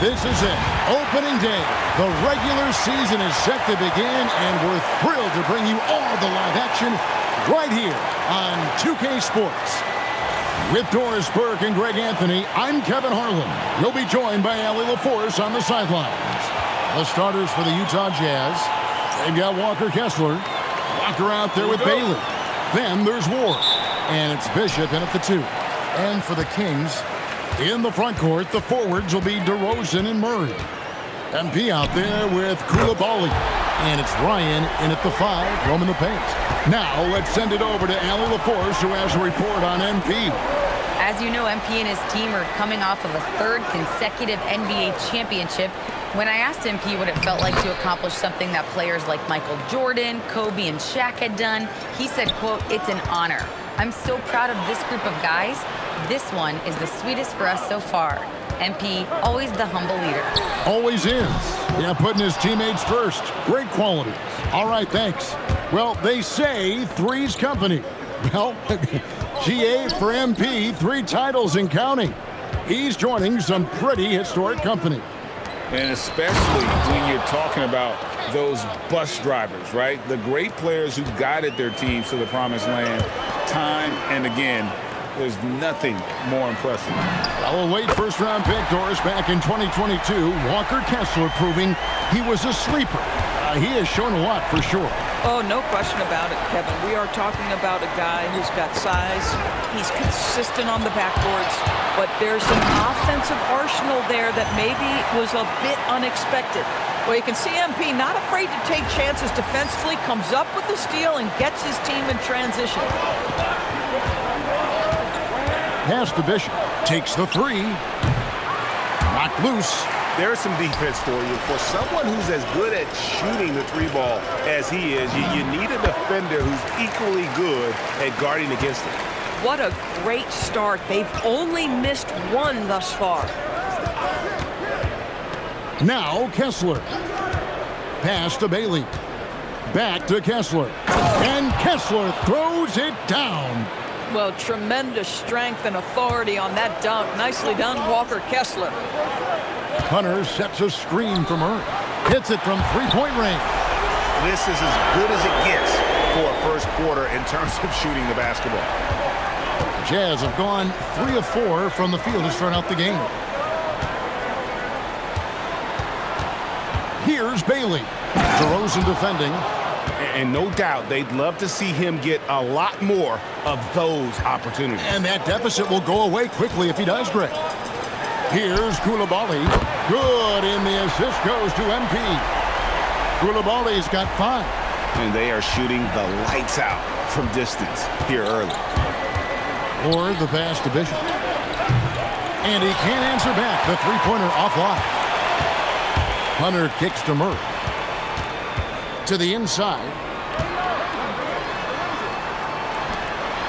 This is it. Opening day. The regular season is set to begin, and we're thrilled to bring you all the live action right here on 2K Sports. With Doris Burke and Greg Anthony, I'm Kevin Harlan. You'll be joined by Allie LaForce on the sidelines. The starters for the Utah Jazz. They've got Walker Kessler. Walker out there with Bailey. Then there's Ward. And it's Bishop in at the 2. And for the Kings, in the front court, the forwards will be DeRozan and Murray. MP out there with Koulibaly. And it's Ryan in at the 5, roaming the paint. Now let's send it over to Allie LaForce, who has a report on MP. As you know, MP and his team are coming off of a 3rd consecutive NBA championship. When I asked MP what it felt like to accomplish something that players like Michael Jordan, Kobe, and Shaq had done, he said, quote, "It's an honor. I'm so proud of this group of guys. This one is the sweetest for us so far." MP, always the humble leader. Always is. Yeah, putting his teammates first. Great quality. All right, thanks. Well, they say three's company. Well, GA for MP, 3 titles and counting. He's joining some pretty historic company. And especially when you're talking about those bus drivers, right? The great players who guided their teams to the promised land time and again. There's nothing more impressive. Our late first-round pick, Doris, back in 2022. Walker Kessler proving he was a sleeper. He has shown a lot for sure. Oh, no question about it, Kevin. We are talking about a guy who's got size. He's consistent on the backboards, but there's an offensive arsenal there that maybe was a bit unexpected. Well, you can see MP not afraid to take chances defensively, comes up with the steal, and gets his team in transition. Pass to Bishop. Takes the 3. Knocked loose. There's some defense for you. For someone who's as good at shooting the 3 ball as he is, you need a defender who's equally good at guarding against it. What a great start. They've only missed 1 thus far. Now Kessler. Pass to Bailey. Back to Kessler. And Kessler throws it down. Well, tremendous strength and authority on that dunk. Nicely done, Walker Kessler. Hunter sets a screen from Murray. Hits it from 3-point range. This is as good as it gets for a first quarter in terms of shooting the basketball. The Jazz have gone 3 of 4 from the field to start out the game. Here's Bailey. DeRozan defending. And no doubt they'd love to see him get a lot more of those opportunities. And that deficit will go away quickly if he does, Greg. Here's Koulibaly. Good, and the assist goes to MP. Koulibaly's got 5. And they are shooting the lights out from distance here early. Or the pass to Bishop. And he can't answer back. The 3-pointer offline. Hunter kicks to Murray. To the inside.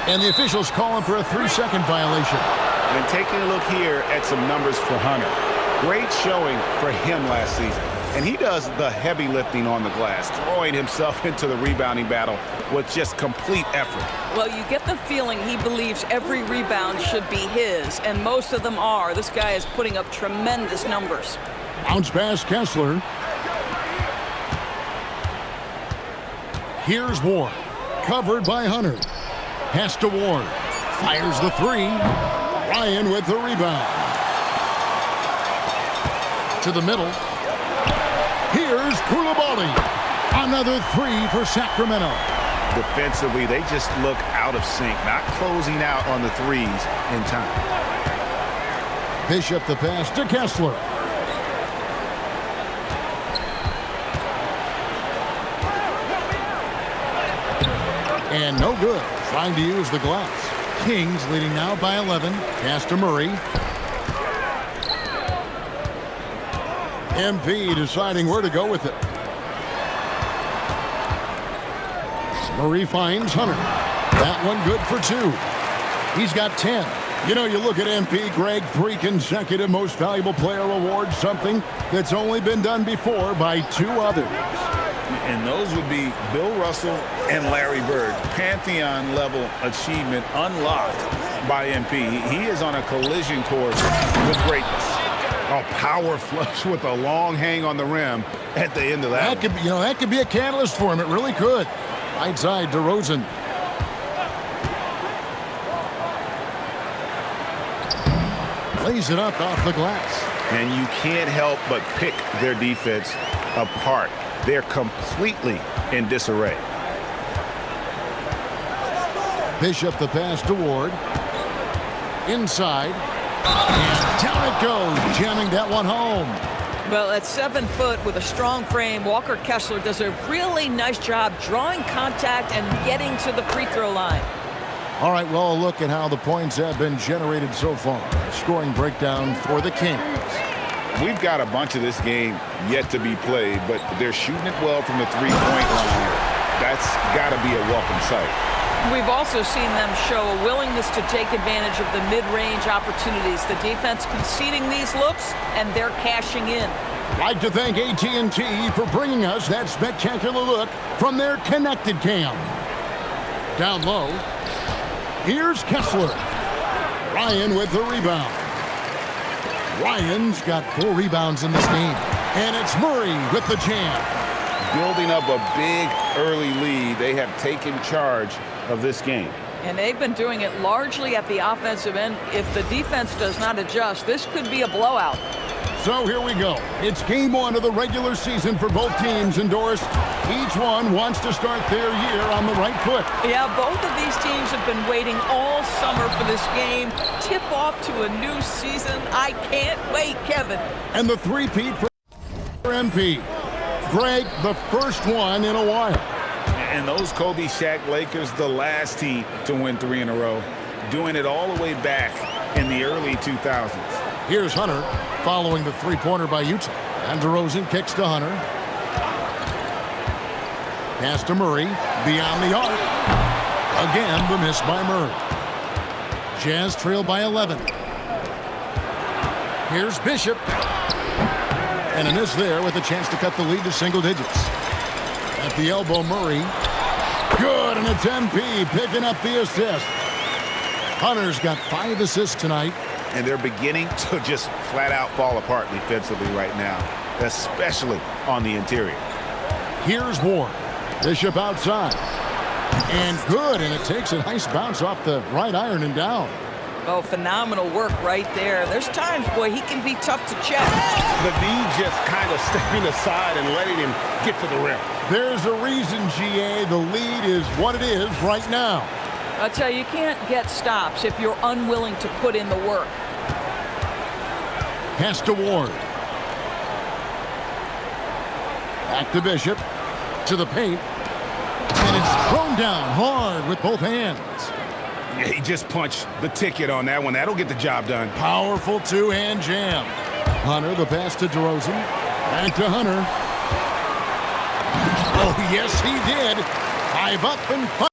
And the officials calling for a 3-second violation. And taking a look here at some numbers for Hunter. Great showing for him last season. And he does the heavy lifting on the glass, throwing himself into the rebounding battle with just complete effort. Well, you get the feeling he believes every rebound should be his, and most of them are. This guy is putting up tremendous numbers. Bounce pass Kessler. Here's Ward. Covered by Hunter. Pass to Ward. Fires the 3. Ryan with the rebound. To the middle. Here's Koulibaly. Another 3 for Sacramento. Defensively, they just look out of sync, not closing out on the 3s in time. Bishop the pass to Kessler. And no good. Trying to use the glass. Kings leading now by 11. Pass to Murray. MP deciding where to go with it. Murray finds Hunter. That one good for 2. He's got 10. You know, you look at MP, Greg, 3 consecutive Most Valuable Player awards, something that's only been done before by 2 others. And those would be Bill Russell and Larry Bird. Pantheon-level achievement unlocked by MP. He is on a collision course with greatness. A power flush with a long hang on the rim at the end of that. That could be a catalyst for him. It really could. Right side, DeRozan. Lays it up off the glass. And you can't help but pick their defense apart. They're completely in disarray. Bishop the pass to Ward. Inside. And down it goes, jamming that one home. Well, at 7 foot with a strong frame, Walker Kessler does a really nice job drawing contact and getting to the free throw line. All right, well, a look at how the points have been generated so far. A scoring breakdown for the Kings. We've got a bunch of this game yet to be played, but they're shooting it well from the three-point line. That's got to be a welcome sight. We've also seen them show a willingness to take advantage of the mid-range opportunities. The defense conceding these looks, and they're cashing in. I'd like to thank AT&T for bringing us that spectacular look from their connected cam. Down low, here's Kessler. Ryan with the rebound. Ryan's got 4 rebounds in this game. And it's Murray with the jam. Building up a big early lead, they have taken charge of this game. And they've been doing it largely at the offensive end. If the defense does not adjust, this could be a blowout. So here we go. It's game 1 of the regular season for both teams, and Doris, each one wants to start their year on the right foot. Yeah, both of these teams have been waiting all summer for this game. Tip off to a new season. I can't wait, Kevin. And the three-peat for MP. Greg, the first one in a while. And those Kobe Shaq Lakers, the last team to win 3 in a row, doing it all the way back in the early 2000s. Here's Hunter following the three-pointer by Utah. And DeRozan kicks to Hunter. Pass to Murray, beyond the arc. Again, the miss by Murray. Jazz trail by 11. Here's Bishop. And a miss there with a chance to cut the lead to single digits. At the elbow, Murray. Good, and it's MP picking up the assist. Hunter's got 5 assists tonight. And they're beginning to just flat out fall apart defensively right now, especially on the interior. Here's Ward. Bishop outside. And good, and it takes a nice bounce off the right iron and down. Oh, phenomenal work right there. There's times, boy, he can be tough to check. The D just kind of stepping aside and letting him get to the rim. There's a reason, GA. The lead is what it is right now. I'll tell you, you can't get stops if you're unwilling to put in the work. Pass to Ward. Back to Bishop. To the paint. And it's thrown down hard with both hands. Yeah, he just punched the ticket on that one. That'll get the job done. Powerful two-hand jam. Hunter, the pass to DeRozan. Back to Hunter. Oh, yes, he did. 5 up and 5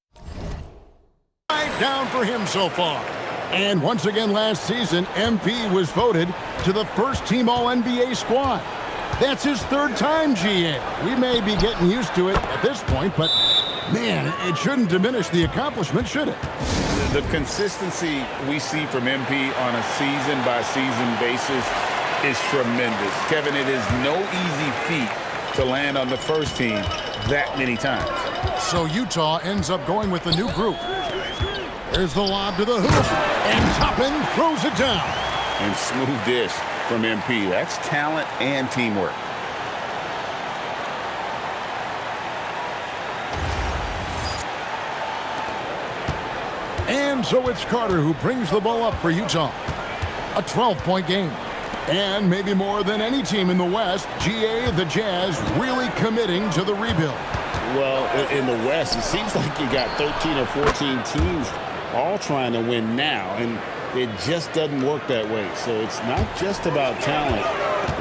down for him so far. And once again last season, MP was voted to the first-team All-NBA squad. That's his 3rd time, GA. We may be getting used to it at this point, but, man, it shouldn't diminish the accomplishment, should it? The consistency we see from MP on a season-by-season basis is tremendous. Kevin, it is no easy feat to land on the first team that many times. So Utah ends up going with the new group. There's the lob to the hoop, and Toppin throws it down. And smooth dish from MP. That's talent and teamwork. And so it's Carter who brings the ball up for Utah. A 12-point game. And maybe more than any team in the West, GA, the Jazz, really committing to the rebuild. Well, in the West, it seems like you got 13 or 14 teams all trying to win now, and it just doesn't work that way. So it's not just about talent.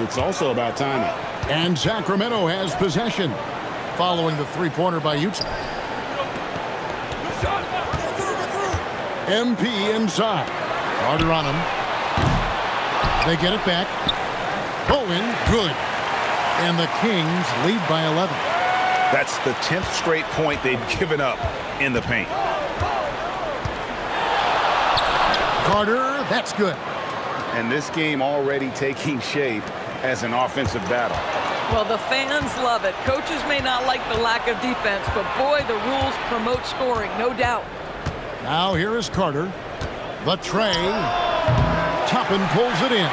It's also about timing. And Sacramento has possession following the three-pointer by Utah. MP inside. Carter on him. They get it back. Bowen, good. And the Kings lead by 11. That's the 10th straight point they've given up in the paint. Carter, that's good. and this game already taking shape as an offensive battle. Well, the fans love it. Coaches may not like the lack of defense, but boy, the rules promote scoring, no doubt. Now here is Carter. The tray. Toppin pulls it in.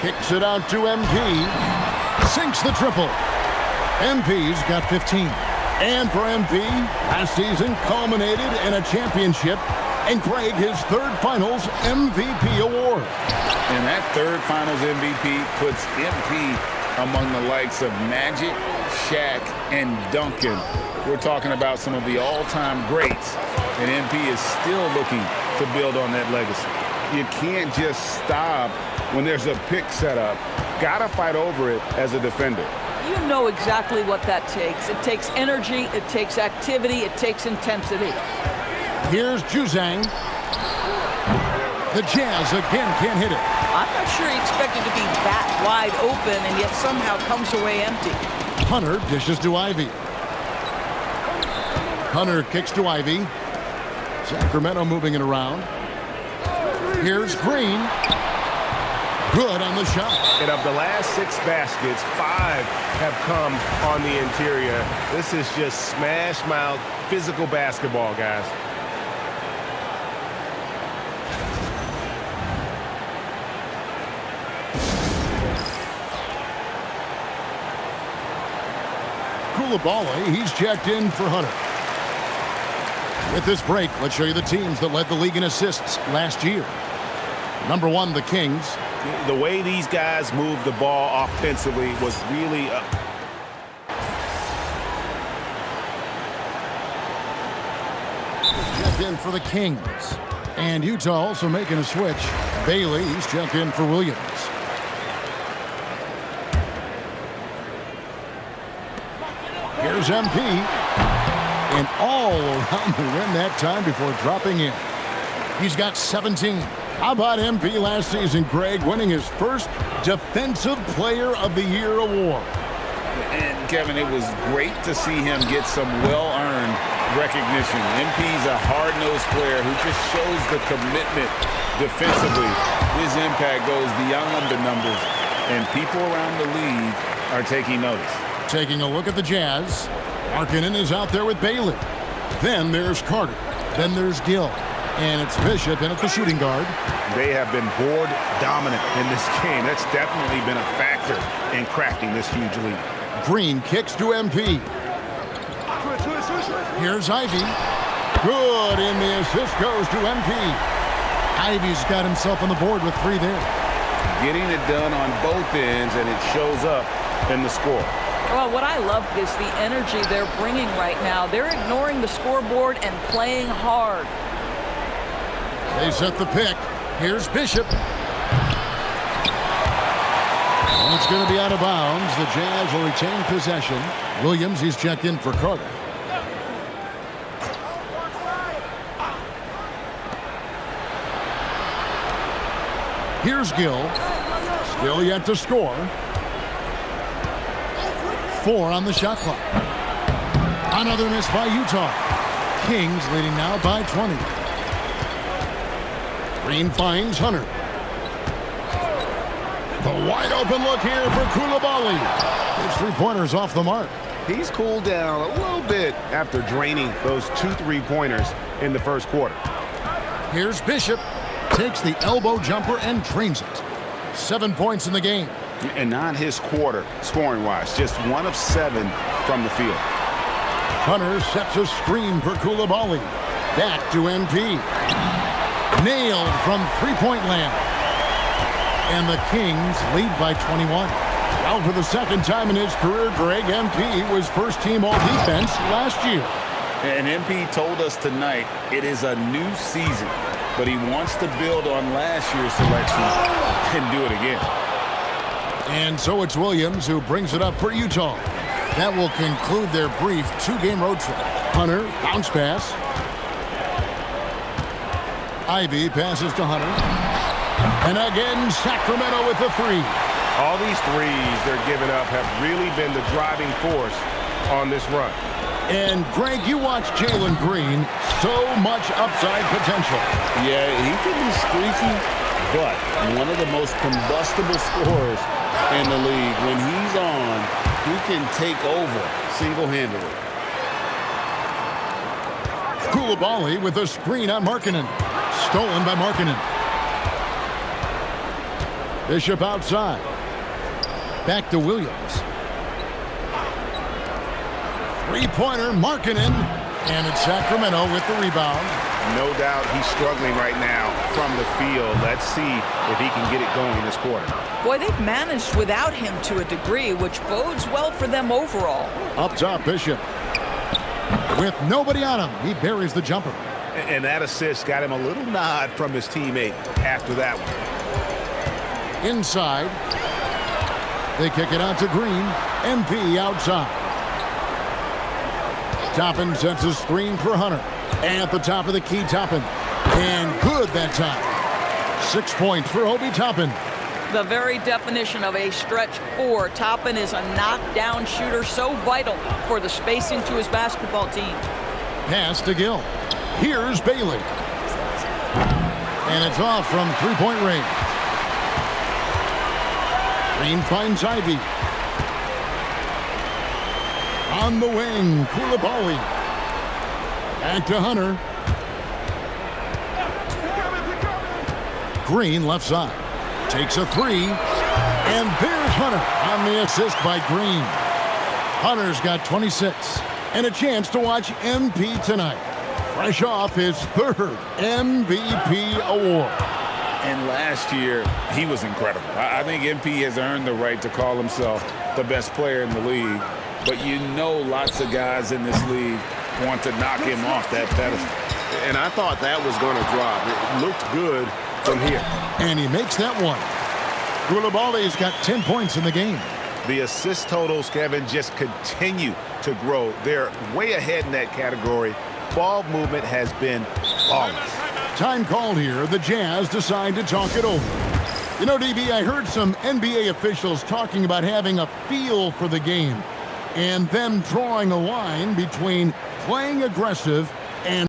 Kicks it out to MP. Sinks the triple. MP's got 15. And for MP, last season culminated in a championship and Craig his third Finals MVP award. And that third Finals MVP puts MP among the likes of Magic, Shaq, and Duncan. We're talking about some of the all-time greats, and MP is still looking to build on that legacy. You can't just stop when there's a pick set up. Gotta fight over it as a defender. You know exactly what that takes. It takes energy, it takes activity, it takes intensity. Here's Juzang. The Jazz again can't hit it. I'm not sure he expected to be that wide open and yet somehow comes away empty. Hunter dishes to Ivy. Hunter kicks to Ivy. Sacramento moving it around. Here's Green. Good on the shot. And of the last 6 baskets, 5 have come on the interior. This is just smash mouth physical basketball, guys. Coulibaly, he's checked in for Hunter. With this break, let's show you the teams that led the league in assists last year. Number 1, the Kings. The way these guys moved the ball offensively was really checked in for the Kings. And Utah also making a switch. Bailey, he's checked in for Williams. Here's MP. And all around the rim that time before dropping in. He's got 17. How about MP last season, Greg, winning his first Defensive Player of the Year award? And, Kevin, it was great to see him get some well-earned recognition. MP's a hard-nosed player who just shows the commitment defensively. His impact goes beyond the numbers, and people around the league are taking notice. Taking a look at the Jazz. Markkanen is out there with Bailey. Then there's Carter. Then there's Gill. And it's Bishop in at the shooting guard. They have been board dominant in this game. That's definitely been a factor in crafting this huge lead. Green kicks to MP. Here's Ivy. Good, and the assist goes to MP. Ivy's got himself on the board with 3 there. Getting it done on both ends, and it shows up in the score. Well, what I love is the energy they're bringing right now. They're ignoring the scoreboard and playing hard. They set the pick. Here's Bishop. And it's going to be out of bounds. The Jazz will retain possession. Williams, he's checked in for Carter. Here's Gill. Still yet to score. 4 on the shot clock. Another miss by Utah. Kings leading now by 20. Green finds Hunter. The wide open look here for Coulibaly. His 3-pointers off the mark. He's cooled down a little bit after draining those 2 3-pointers in the first quarter. Here's Bishop. Takes the elbow jumper and drains it. 7 points in the game. And not his quarter, scoring-wise. Just 1 of 7 from the field. Hunter sets a screen for Coulibaly. Back to MP. Nailed from 3-point land. And the Kings lead by 21. Well, for the second time in his career, Greg, MP was first-team all-defense last year. And MP told us tonight it is a new season, but he wants to build on last year's selection and do it again. And so it's Williams who brings it up for Utah. That will conclude their brief 2-game road trip. Hunter, bounce pass. Ivy passes to Hunter. And again, Sacramento with the 3. All these threes they're giving up have really been the driving force on this run. And, Greg, you watch Jalen Green. So much upside potential. Yeah, he can be streaky, but one of the most combustible scorers in the league. When he's on, he can take over single-handedly. Koulibaly with a screen on Markkanen. Stolen by Markkanen. Bishop outside. Back to Williams. Three-pointer, Markkanen. And it's Sacramento with the rebound. No doubt he's struggling right now from the field. Let's see if he can get it going this quarter. Boy, they've managed without him to a degree, which bodes well for them overall. Up top, Bishop. With nobody on him, he buries the jumper. And that assist got him a little nod from his teammate after that one. Inside. They kick it out to Green. MP outside. Toppin sets a screen for Hunter. At the top of the key, Toppin. And good that time. 6 points for Obi Toppin. The very definition of a stretch four. Toppin is a knockdown shooter, so vital for the spacing to his basketball team. Pass to Gill. Here's Bailey. And it's off from three-point range. Green finds Ivy. On the wing, Koulibaly. Back to Hunter. Green left side. Takes a three. And there's Hunter on the assist by Green. Hunter's got 26. And a chance to watch MP tonight. Fresh off his third MVP award. And last year, he was incredible. I think MP has earned the right to call himself the best player in the league. But you know lots of guys in this league want to knock him off that pedestal. And I thought that was going to drop. It looked good from here. And he makes that one. Koulibaly's got 10 points in the game. The assist totals, Kevin, just continue to grow. They're way ahead in that category. Ball movement has been flawless. Time called here. The Jazz decide to talk it over. You know, DB, I heard some NBA officials talking about having a feel for the game and them drawing a line between playing aggressive and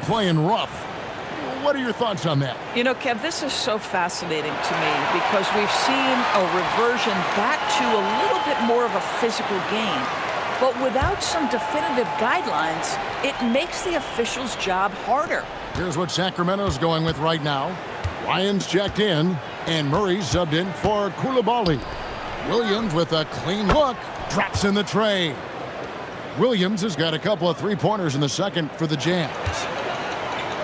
playing rough. What are your thoughts on that? You know, Kev, this is so fascinating to me because we've seen a reversion back to a little bit more of a physical game. But without some definitive guidelines, it makes the officials' job harder. Here's what Sacramento's going with right now. Lyons checked in, and Murray subbed in for Koulibaly. Williams with a clean look, drops in the tray. Williams has got a couple of three-pointers in the second for the Jazz.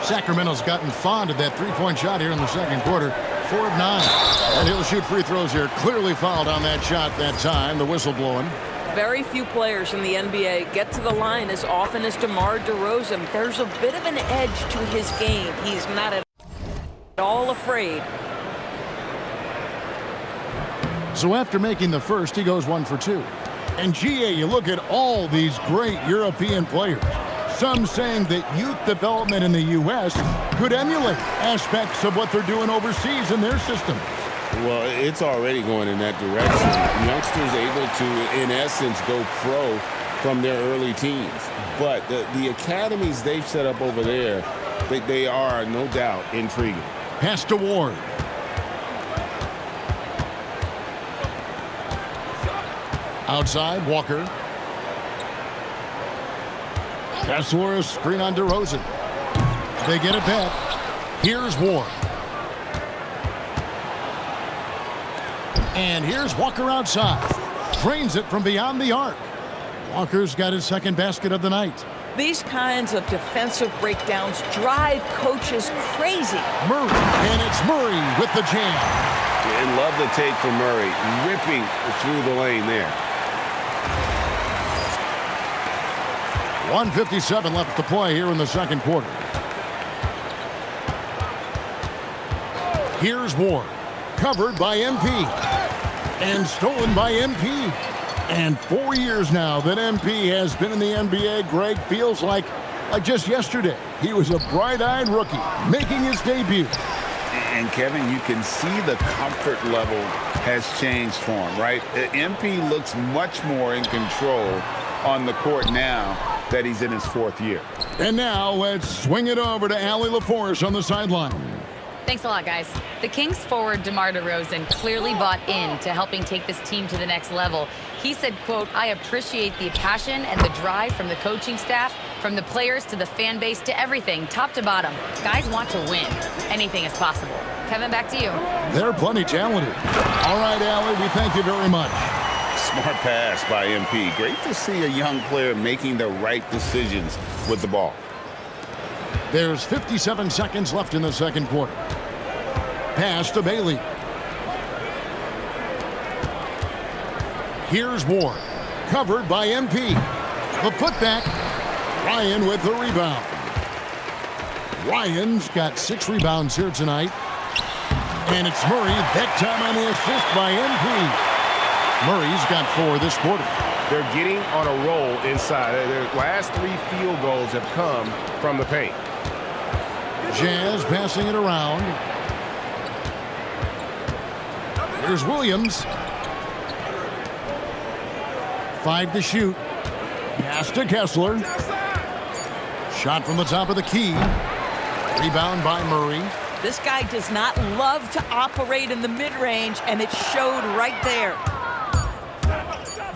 Sacramento's gotten fond of that three-point shot here in the second quarter. 4 of 9. And he'll shoot free throws here. Clearly fouled on that shot that time. The whistle blowing. Very few players in the NBA get to the line as often as DeMar DeRozan. There's a bit of an edge to his game. He's not at all afraid. So after making the first, he goes 1 for 2. And GA, you look at all these great European players. Some saying that youth development in the U.S. could emulate aspects of what they're doing overseas in their system. Well, it's already going in that direction. Youngsters able to, in essence, go pro from their early teens. But the academies they've set up over there, they are, no doubt, intriguing. Pass to Ward. Outside, Walker. Kessler, screen on DeRozan. They get it back. Here's Ward. And here's Walker outside. Drains it from beyond the arc. Walker's got his second basket of the night. These kinds of defensive breakdowns drive coaches crazy. Murray, and it's Murray with the jam. And love the take from Murray, ripping through the lane there. 1:57 left to play here in the second quarter. Here's Ward, covered by MP, and stolen by MP. And 4 years now that MP has been in the NBA, Greg, feels like just yesterday. He was a bright-eyed rookie making his debut. And Kevin, you can see the comfort level has changed for him, right? MP looks much more in control on the court now that he's in his 4th year. And now let's swing it over to Allie LaForce on the sideline. Thanks a lot, guys. The Kings forward DeMar DeRozan clearly bought into helping take this team to the next level. He said, quote, "I appreciate the passion and the drive from the coaching staff, from the players to the fan base to everything, top to bottom. Guys want to win. Anything is possible." Kevin, back to you. They're plenty talented. All right, Allie, we thank you very much. Smart pass by MP. Great to see a young player making the right decisions with the ball. There's 57 seconds left in the second quarter. Pass to Bailey. Here's Ward, covered by MP. The putback. Ryan with the rebound. Ryan's got 6 rebounds here tonight. And it's Murray, that time on the assist by MP. Murray's got 4 this quarter. They're getting on a roll inside. Their last 3 field goals have come from the paint. Jazz passing it around. Here's Williams. 5 to shoot. Pass to Kessler. Shot from the top of the key. Rebound by Murray. This guy does not love to operate in the mid-range, and it showed right there.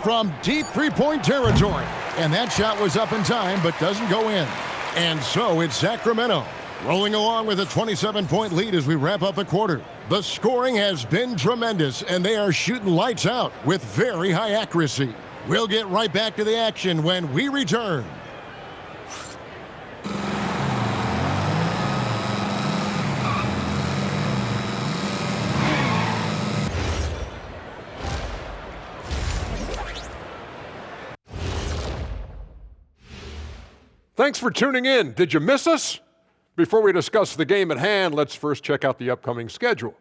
From deep three-point territory. And that shot was up in time, but doesn't go in. And so it's Sacramento rolling along with a 27-point lead as we wrap up the quarter. The scoring has been tremendous, and they are shooting lights out with very high accuracy. We'll get right back to the action when we return. Thanks for tuning in. Did you miss us? Before we discuss the game at hand, let's first check out the upcoming schedule.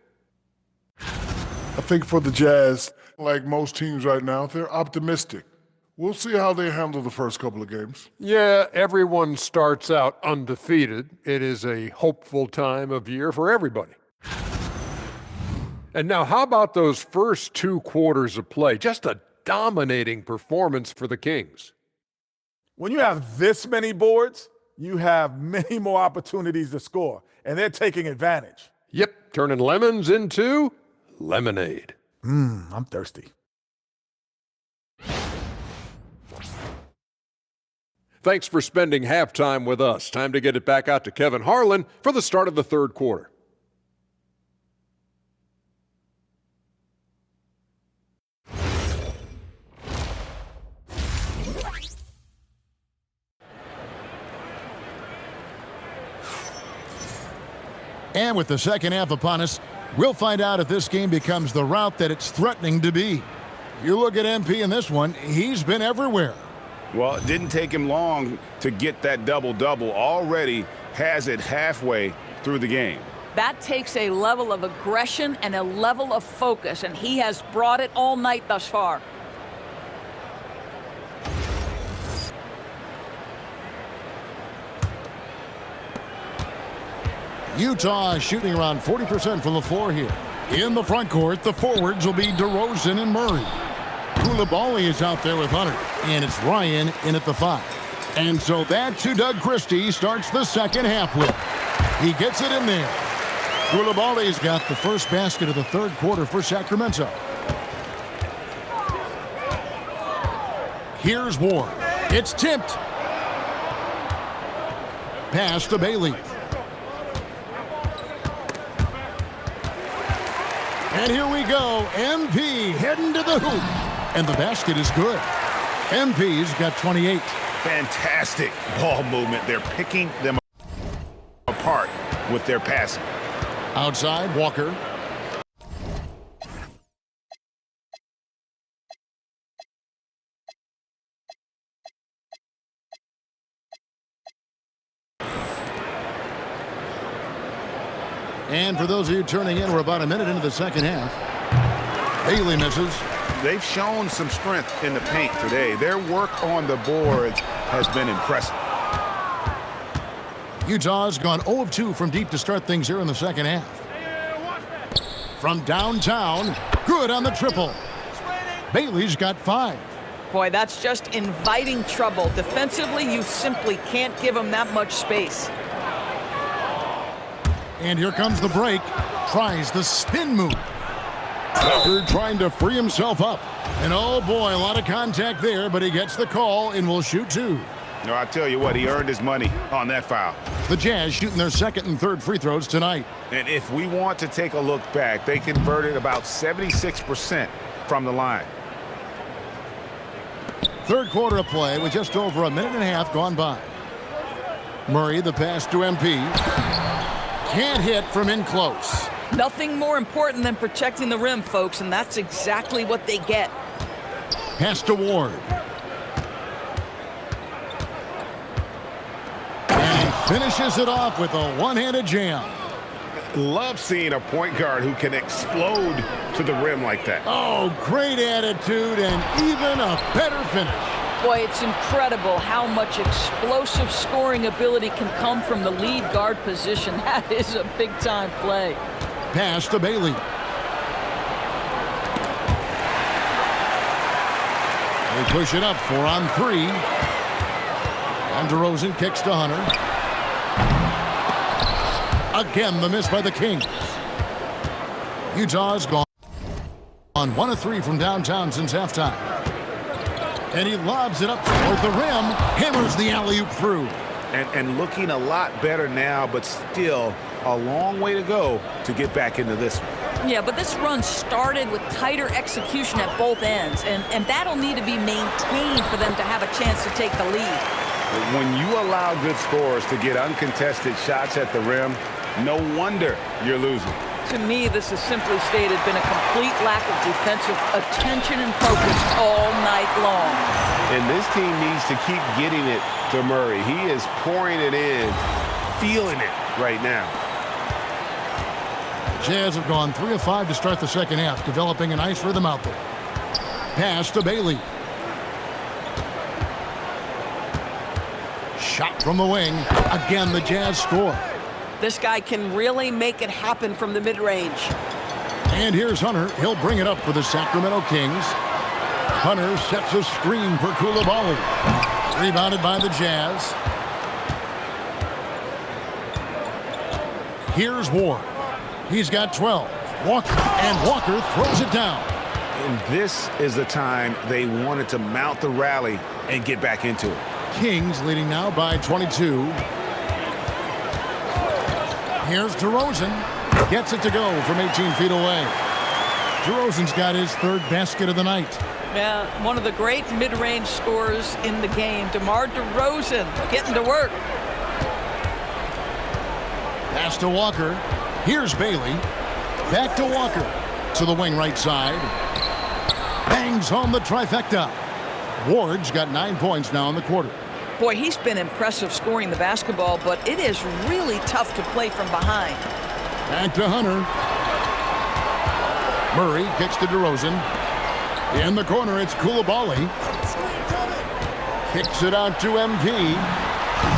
I think for the Jazz, like most teams right now, they're optimistic. We'll see how they handle the first couple of games. Yeah, everyone starts out undefeated. It is a hopeful time of year for everybody. And now, how about those first 2 quarters of play? Just a dominating performance for the Kings. When you have this many boards, you have many more opportunities to score, and they're taking advantage. Yep, turning lemons into lemonade. I'm thirsty. Thanks for spending halftime with us. Time to get it back out to Kevin Harlan for the start of the third quarter. And with the second half upon us, we'll find out if this game becomes the route that it's threatening to be. You look at MP in this one, he's been everywhere. Well, it didn't take him long to get that double-double. Already has it halfway through the game. That takes a level of aggression and a level of focus, and he has brought it all night thus far. Utah shooting around 40% from the floor here. In the front court, the forwards will be DeRozan and Murray. Koulibaly is out there with Hunter, and it's Ryan in at the 5. And so that's who Doug Christie starts the second half with. He gets it in there. Koulibaly's got the first basket of the third quarter for Sacramento. Here's Ward. It's tipped. Pass to Bailey. And here we go. MP heading to the hoop. And the basket is good. MP's got 28. Fantastic ball movement. They're picking them apart with their passing. Outside, Walker. And for those of you turning in, we're about a minute into the second half. Bailey misses. They've shown some strength in the paint today. Their work on the boards has been impressive. Utah's gone 0 of 2 from deep to start things here in the second half. From downtown, good on the triple. Bailey's got 5. Boy, that's just inviting trouble. Defensively, you simply can't give him that much space. And here comes the break. Tries the spin move. Tucker trying to free himself up. And oh boy, a lot of contact there, but he gets the call and will shoot 2. No, I tell you what, he earned his money on that foul. The Jazz shooting their second and third free throws tonight. And if we want to take a look back, they converted about 76% from the line. Third quarter of play with just over a minute and a half gone by. Murray, the pass to MP. Can't hit from in close. Nothing more important than protecting the rim, folks, and that's exactly what they get. Pass to Ward. And he finishes it off with a one-handed jam. Love seeing a point guard who can explode to the rim like that. Oh, great attitude and even a better finish. Boy, it's incredible how much explosive scoring ability can come from the lead guard position. That is a big-time play. Pass to Bailey. They push it up 4 on 3. And DeRozan kicks to Hunter. Again, the miss by the Kings. Utah's gone on 1 of 3 from downtown since halftime. And he lobs it up toward the rim, hammers the alley-oop through. And looking a lot better now, but still a long way to go to get back into this one. Yeah, but this run started with tighter execution at both ends, and that'll need to be maintained for them to have a chance to take the lead. When you allow good scorers to get uncontested shots at the rim, no wonder you're losing. To me, this has simply stated been a complete lack of defensive attention and focus all night long. And this team needs to keep getting it to Murray. He is pouring it in, feeling it right now. Jazz have gone 3 of 5 to start the second half, developing a nice rhythm out there. Pass to Bailey. Shot from the wing. Again, the Jazz score. This guy can really make it happen from the mid-range. And here's Hunter. He'll bring it up for the Sacramento Kings. Hunter sets a screen for Coulibaly. Rebounded by the Jazz. Here's Ward. He's got 12. Walker throws it down. And this is the time they wanted to mount the rally and get back into it. Kings leading now by 22. Here's DeRozan. Gets it to go from 18 feet away. DeRozan's got his third basket of the night. Yeah, one of the great mid-range scorers in the game, DeMar DeRozan, getting to work. Pass to Walker. Here's Bailey. Back to Walker. To the wing right side. Bangs home the trifecta. Ward's got 9 points now in the quarter. Boy, he's been impressive scoring the basketball, but it is really tough to play from behind. Back to Hunter. Murray kicks to DeRozan. In the corner, it's Coulibaly. Kicks it out to MP.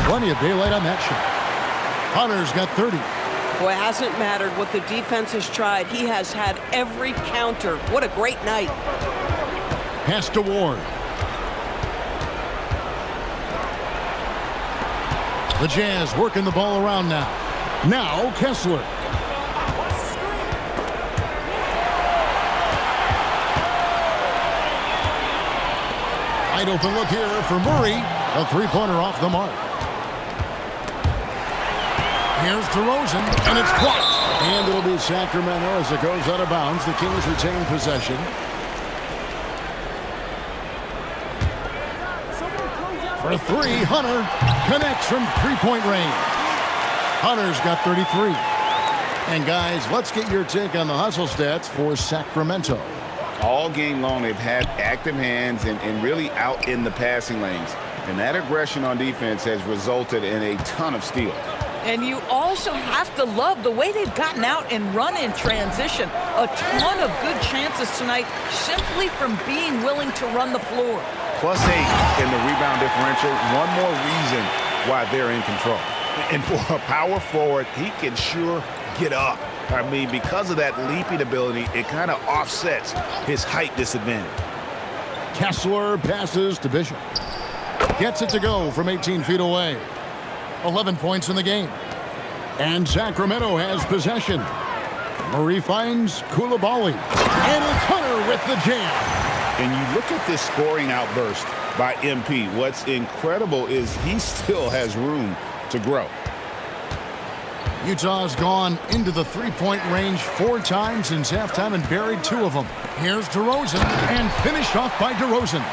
Plenty of daylight on that shot. Hunter's got 30. Boy, it hasn't mattered what the defense has tried. He has had every counter. What a great night. Pass to Ward. The Jazz working the ball around now. Now Kessler. Wide open look here for Murray. A three-pointer off the mark. Here's DeRozan, and it's blocked. And it'll be Sacramento as it goes out of bounds. The Kings retain possession. For three, Hunter connects from three-point range. Hunter's got 33. And guys, let's get your take on the hustle stats for Sacramento. All game long, they've had active hands and really out in the passing lanes. And that aggression on defense has resulted in a ton of steals. And you also have to love the way they've gotten out and run in transition. A ton of good chances tonight simply from being willing to run the floor. +8 in the rebound differential. One more reason why they're in control. And for a power forward, he can sure get up. I mean, because of that leaping ability, it kind of offsets his height disadvantage. Kessler passes to Bishop. Gets it to go from 18 feet away. 11 points in the game. And Sacramento has possession. Murray finds Koulibaly. And it's Hunter with the jam. And you look at this scoring outburst by MP. What's incredible is he still has room to grow. Utah's gone into the three-point range 4 times since halftime and buried 2 of them. Here's DeRozan and finished off by DeRozan.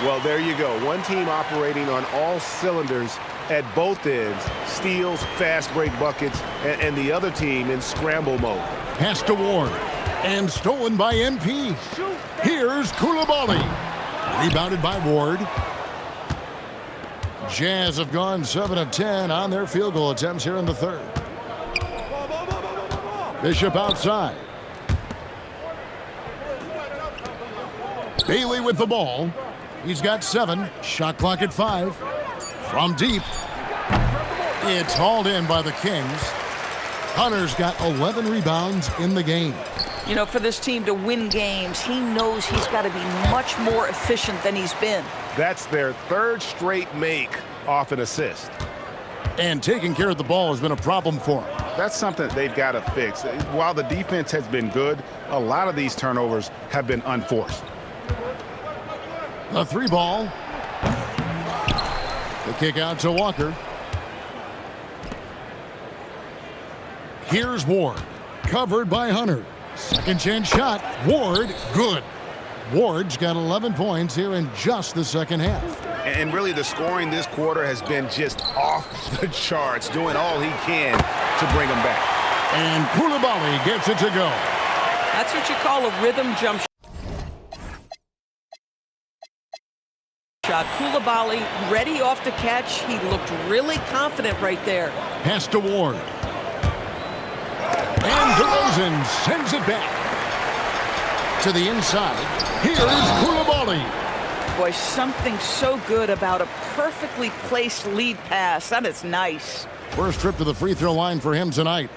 Well, there you go. One team operating on all cylinders at both ends. Steals, fast break buckets, and the other team in scramble mode. Pass to Ward. And stolen by MP. Here's Koulibaly. Rebounded by Ward. Jazz have gone 7 of 10 on their field goal attempts here in the third. Bishop outside. Bailey with the ball. He's got 7. Shot clock at 5. From deep. It's hauled in by the Kings. Hunter's got 11 rebounds in the game. You know, for this team to win games, he knows he's got to be much more efficient than he's been. That's their 3rd straight make off an assist. And taking care of the ball has been a problem for him. That's something they've got to fix. While the defense has been good, a lot of these turnovers have been unforced. The 3 ball. The kick out to Walker. Here's Ward. Covered by Hunter. Second chance shot. Ward, good. Ward's got 11 points here in just the second half. And really the scoring this quarter has been just off the charts, doing all he can to bring them back. And Koulibaly gets it to go. That's what you call a rhythm jump shot. Koulibaly ready off the catch. He looked really confident right there. Pass to Ward. And DeRozan sends it back. To the inside. Here's Koulibaly. Boy, something so good about a perfectly placed lead pass. That is nice. First trip to the free throw line for him tonight.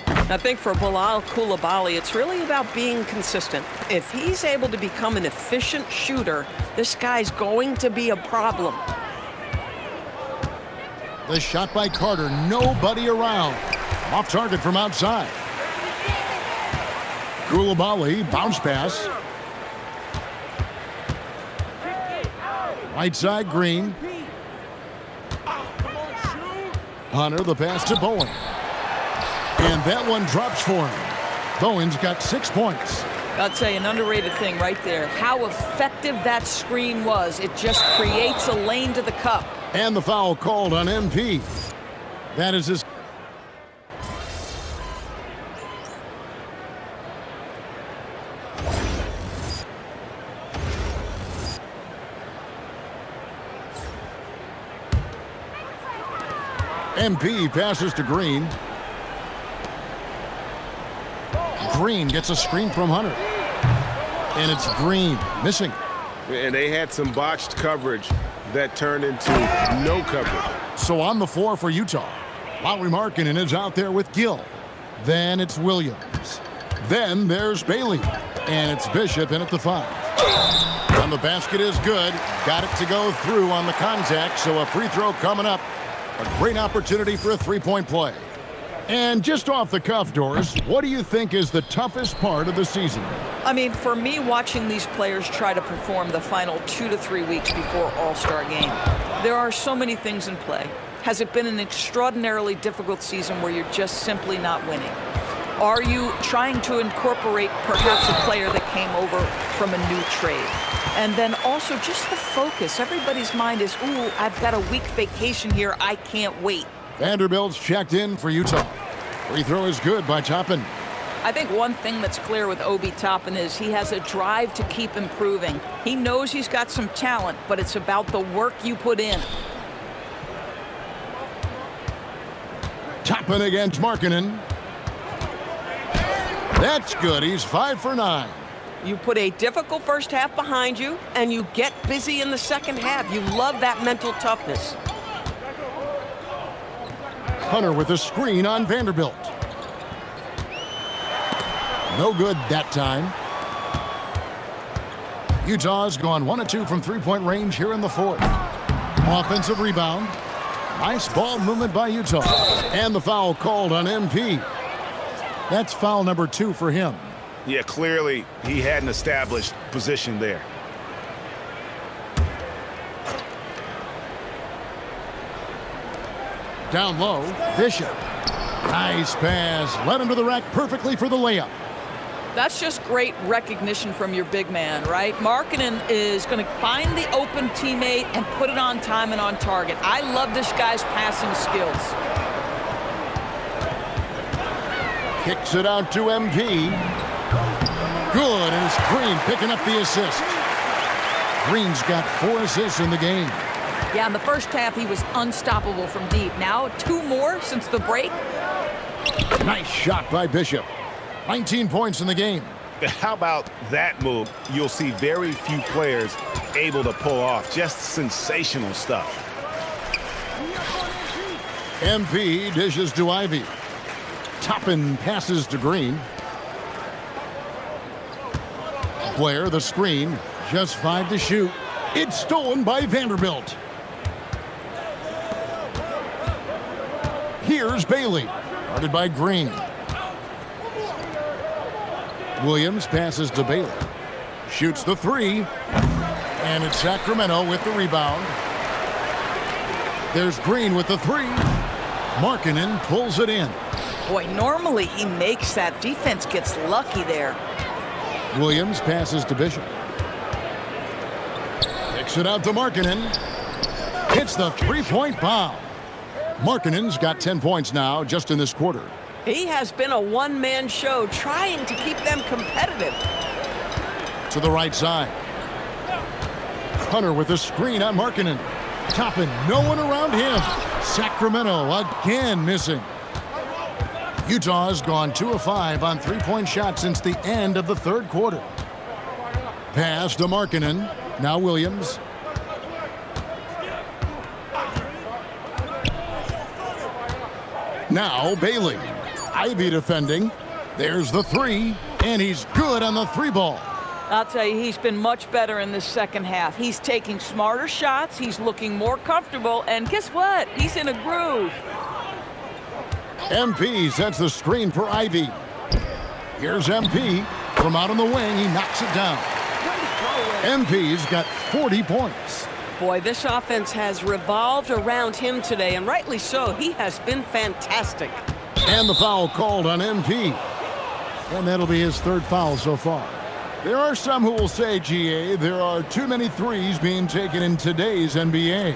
I think for Bilal Koulibaly, it's really about being consistent. If he's able to become an efficient shooter, this guy's going to be a problem. The shot by Carter, nobody around. Off target from outside. Koulibaly, bounce pass. Right side, Green. Hunter, the pass to Bowen. And that one drops for him. Bowen's got 6 points. I'd say an underrated thing right there. How effective that screen was. It just creates a lane to the cup. And the foul called on MP. That is his. MP passes to Green. Green gets a screen from Hunter. And it's Green missing. And they had some botched coverage that turned into no coverage. So on the floor for Utah, Lauri Markkanen is out there with Gill. Then it's Williams. Then there's Bailey. And it's Bishop in at the 5. And the basket is good. Got it to go through on the contact, so a free throw coming up. A great opportunity for a three-point play. And just off the cuff, Doris, what do you think is the toughest part of the season? I mean, for me, watching these players try to perform the final 2 to 3 weeks before All-Star game, there are so many things in play. Has it been an extraordinarily difficult season where you're just simply not winning? Are you trying to incorporate perhaps a player that came over from a new trade? And then also just the focus. Everybody's mind is, ooh, I've got a week vacation here. I can't wait. Vanderbilt's checked in for Utah. Free throw is good by Toppin. I think one thing that's clear with Obi Toppin is he has a drive to keep improving. He knows he's got some talent, but it's about the work you put in. Toppin against Markkanen. That's good. He's 5 for 9. You put a difficult first half behind you, and you get busy in the second half. You love that mental toughness. Hunter with a screen on Vanderbilt. No good that time. Utah's gone 1 of 2 from three-point range here in the fourth. Offensive rebound. Nice ball movement by Utah. And the foul called on MP. That's foul number 2 for him. Yeah, clearly he hadn't established position there. Down low, Bishop. Nice pass. Led him to the rack perfectly for the layup. That's just great recognition from your big man, right? Markkanen is going to find the open teammate and put it on time and on target. I love this guy's passing skills. Kicks it out to MP. Good, and it's Green picking up the assist. Green's got 4 assists in the game. Yeah, in the first half, he was unstoppable from deep. Now, 2 more since the break. Nice shot by Bishop. 19 points in the game. How about that move? You'll see very few players able to pull off. Just sensational stuff. MP dishes to Ivy. Toppin passes to Green. Blair, the screen. Just 5 to shoot. It's stolen by Vanderbilt. Here's Bailey. Guarded by Green. Williams passes to Bailey. Shoots the 3. And it's Sacramento with the rebound. There's Green with the 3. Markkanen pulls it in. Boy, normally he makes that. Defense gets lucky there. Williams passes to Bishop. Kicks it out to Markkanen. Hits the 3-point bomb. Markkanen's got 10 points now just in this quarter. He has been a one-man show trying to keep them competitive. To the right side. Hunter with a screen on Markkanen. Toppin, no one around him. Sacramento again missing. Utah's gone 2 of 5 on 3-point shots since the end of the third quarter. Pass to Markkanen. Now Williams. Now Bailey. Ivy defending. There's the 3, and he's good on the 3 ball. I'll tell you, he's been much better in this second half. He's taking smarter shots. He's looking more comfortable. And guess what? He's in a groove. MP sets the screen for Ivy. Here's MP. From out on the wing, he knocks it down. MP's got 40 points. Boy, this offense has revolved around him today, and rightly so. He has been fantastic. And the foul called on MP. And that'll be his 3rd foul so far. There are some who will say, GA, there are too many threes being taken in today's NBA.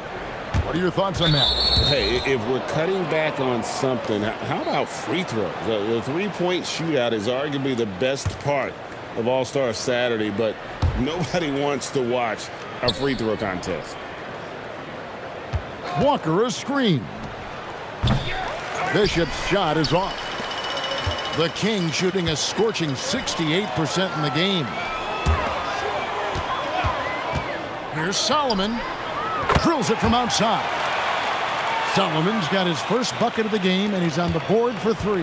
What are your thoughts on that? Hey, if we're cutting back on something, how about free throws? The 3-point shootout is arguably the best part of All-Star Saturday, but nobody wants to watch a free throw contest. Walker a screen. Bishop's shot is off. The Kings shooting a scorching 68% in the game. Here's Solomon. Drills it from outside. Solomon's got his first bucket of the game, and he's on the board for 3.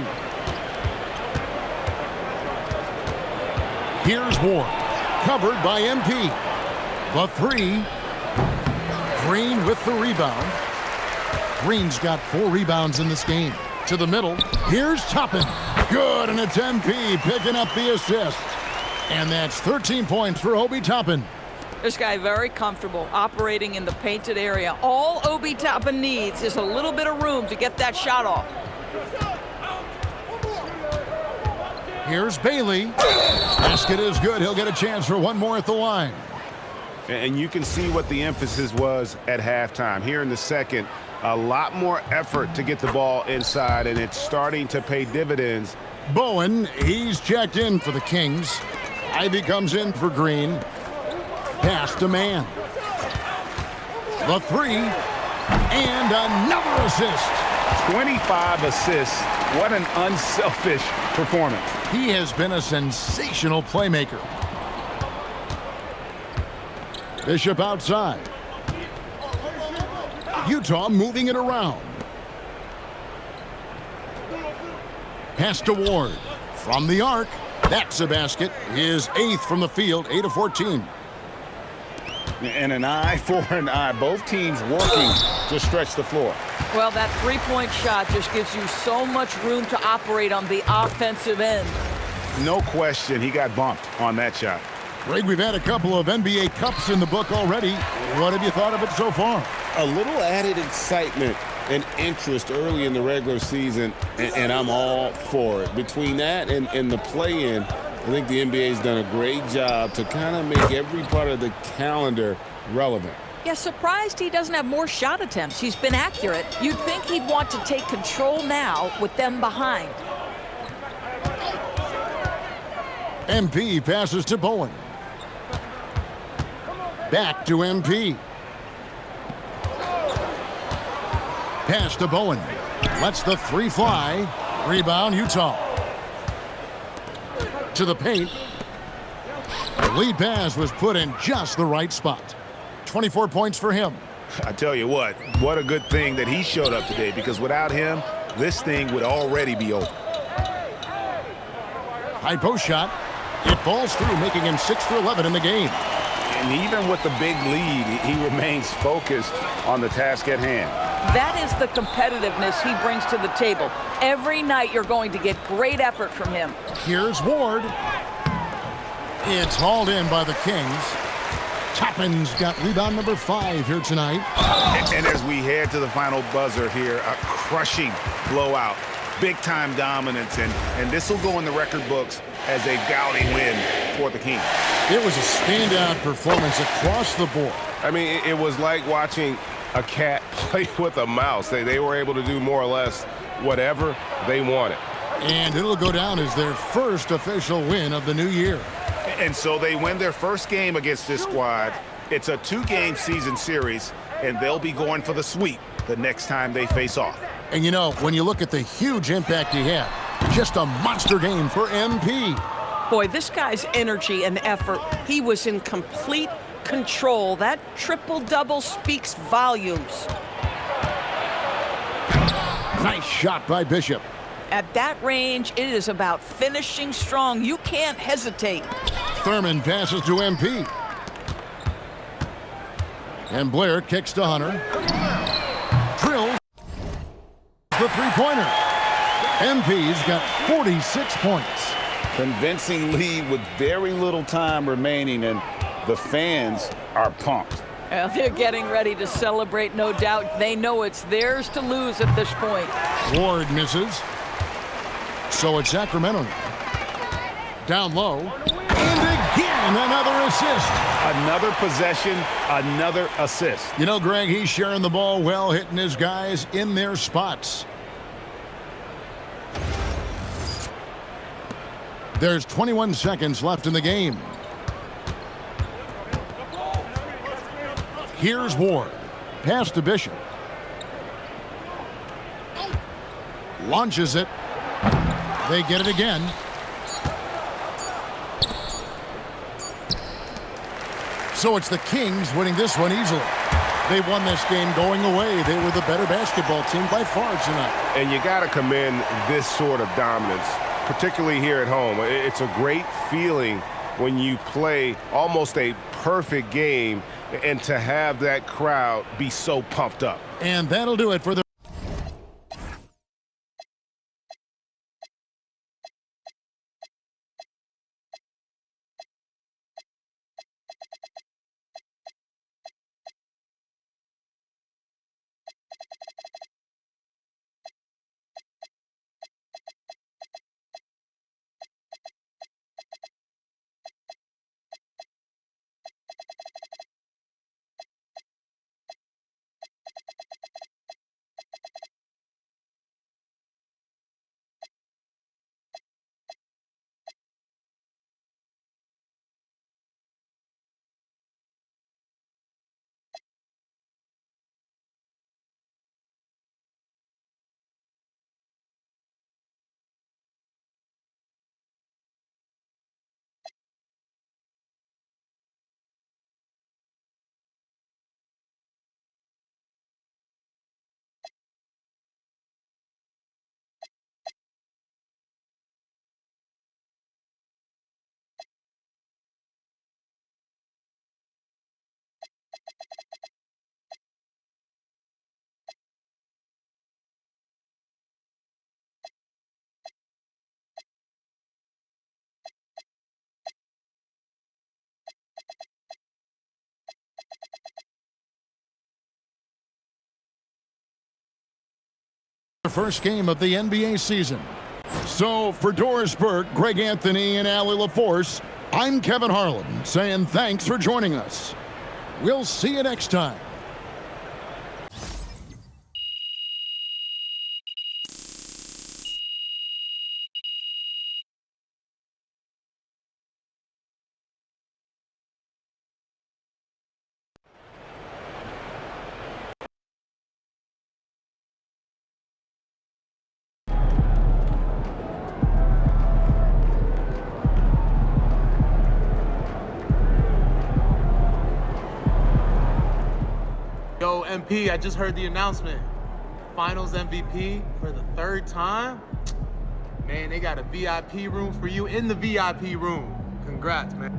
Here's Ward. Covered by MP. The 3. Green with the rebound. Green's got 4 rebounds in this game. To the middle. Here's Toppin. Good, and it's MP picking up the assist. And that's 13 points for Obi Toppin. This guy very comfortable operating in the painted area. All Obi Toppin needs is a little bit of room to get that shot off. Here's Bailey. Basket is good. He'll get a chance for one more at the line. And you can see what the emphasis was at halftime. Here in the second, a lot more effort to get the ball inside, and it's starting to pay dividends. Bowen, he's checked in for the Kings. Ivy comes in for Green. Pass to Mann. The three, and another assist. 25 assists. What an unselfish performance. He has been a sensational playmaker. Bishop outside. Utah moving it around. Pass to Ward. From the arc. That's a basket. His 8th from the field, 8 of 14. And an eye for an eye. Both teams working to stretch the floor. Well, that three-point shot just gives you so much room to operate on the offensive end. No question, he got bumped on that shot. Greg, we've had a couple of NBA Cups in the book already. What have you thought of it so far? A little added excitement and interest early in the regular season, and I'm all for it. Between that and the play-in, I think the NBA's done a great job to kind of make every part of the calendar relevant. Yeah, surprised he doesn't have more shot attempts. He's been accurate. You'd think he'd want to take control now with them behind. MP passes to Bowen. Back to MP. Pass to Bowen. Lets the three fly. Rebound, Utah. To the paint. The lead pass was put in just the right spot. 24 points for him. I tell you what a good thing that he showed up today, because without him, this thing would already be over. High post shot. It falls through, making him 6 for 11 in the game. And even with the big lead, he remains focused on the task at hand. That is the competitiveness he brings to the table. Every night you're going to get great effort from him. Here's Ward. It's hauled in by the Kings. Toppin's got rebound number 5 here tonight. And as we head to the final buzzer here, a crushing blowout. Big-time dominance, and this will go in the record books as a gaudy win for the Kings. It was a standout performance across the board. I mean, it was like watching a cat play with a mouse. They were able to do more or less whatever they wanted. And it'll go down as their first official win of the new year. And so they win their first game against this squad. It's a 2-game season series, and they'll be going for the sweep the next time they face off. And you know, when you look at the huge impact he had, just a monster game for MP. Boy, this guy's energy and effort, he was in complete control. That triple-double speaks volumes. Nice shot by Bishop. At that range, it is about finishing strong. You can't hesitate. Thurman passes to MP. And Blair kicks to Hunter. Drills the three-pointer. MP's got 46 points. Convincing lead with very little time remaining, and the fans are pumped. Well, they're getting ready to celebrate, no doubt. They know it's theirs to lose at this point. Ward misses. So it's Sacramento now. Down low. And again, another assist. Another possession, another assist. You know, Greg, he's sharing the ball well, hitting his guys in their spots. There's 21 seconds left in the game. Here's Ward. Pass to Bishop. Launches it. They get it again. So it's the Kings winning this one easily. They won this game going away. They were the better basketball team by far tonight. And you got to commend this sort of dominance, particularly here at home. It's a great feeling when you play almost a perfect game and to have that crowd be so pumped up. And that'll do it for the The first game of the NBA season. So for Doris Burke, Greg Anthony, and Allie LaForce, I'm Kevin Harlan saying thanks for joining us. We'll see you next time. Yo, MP, I just heard the announcement. Finals MVP for the third time. Man, they got a VIP room for you in the VIP room. Congrats, man.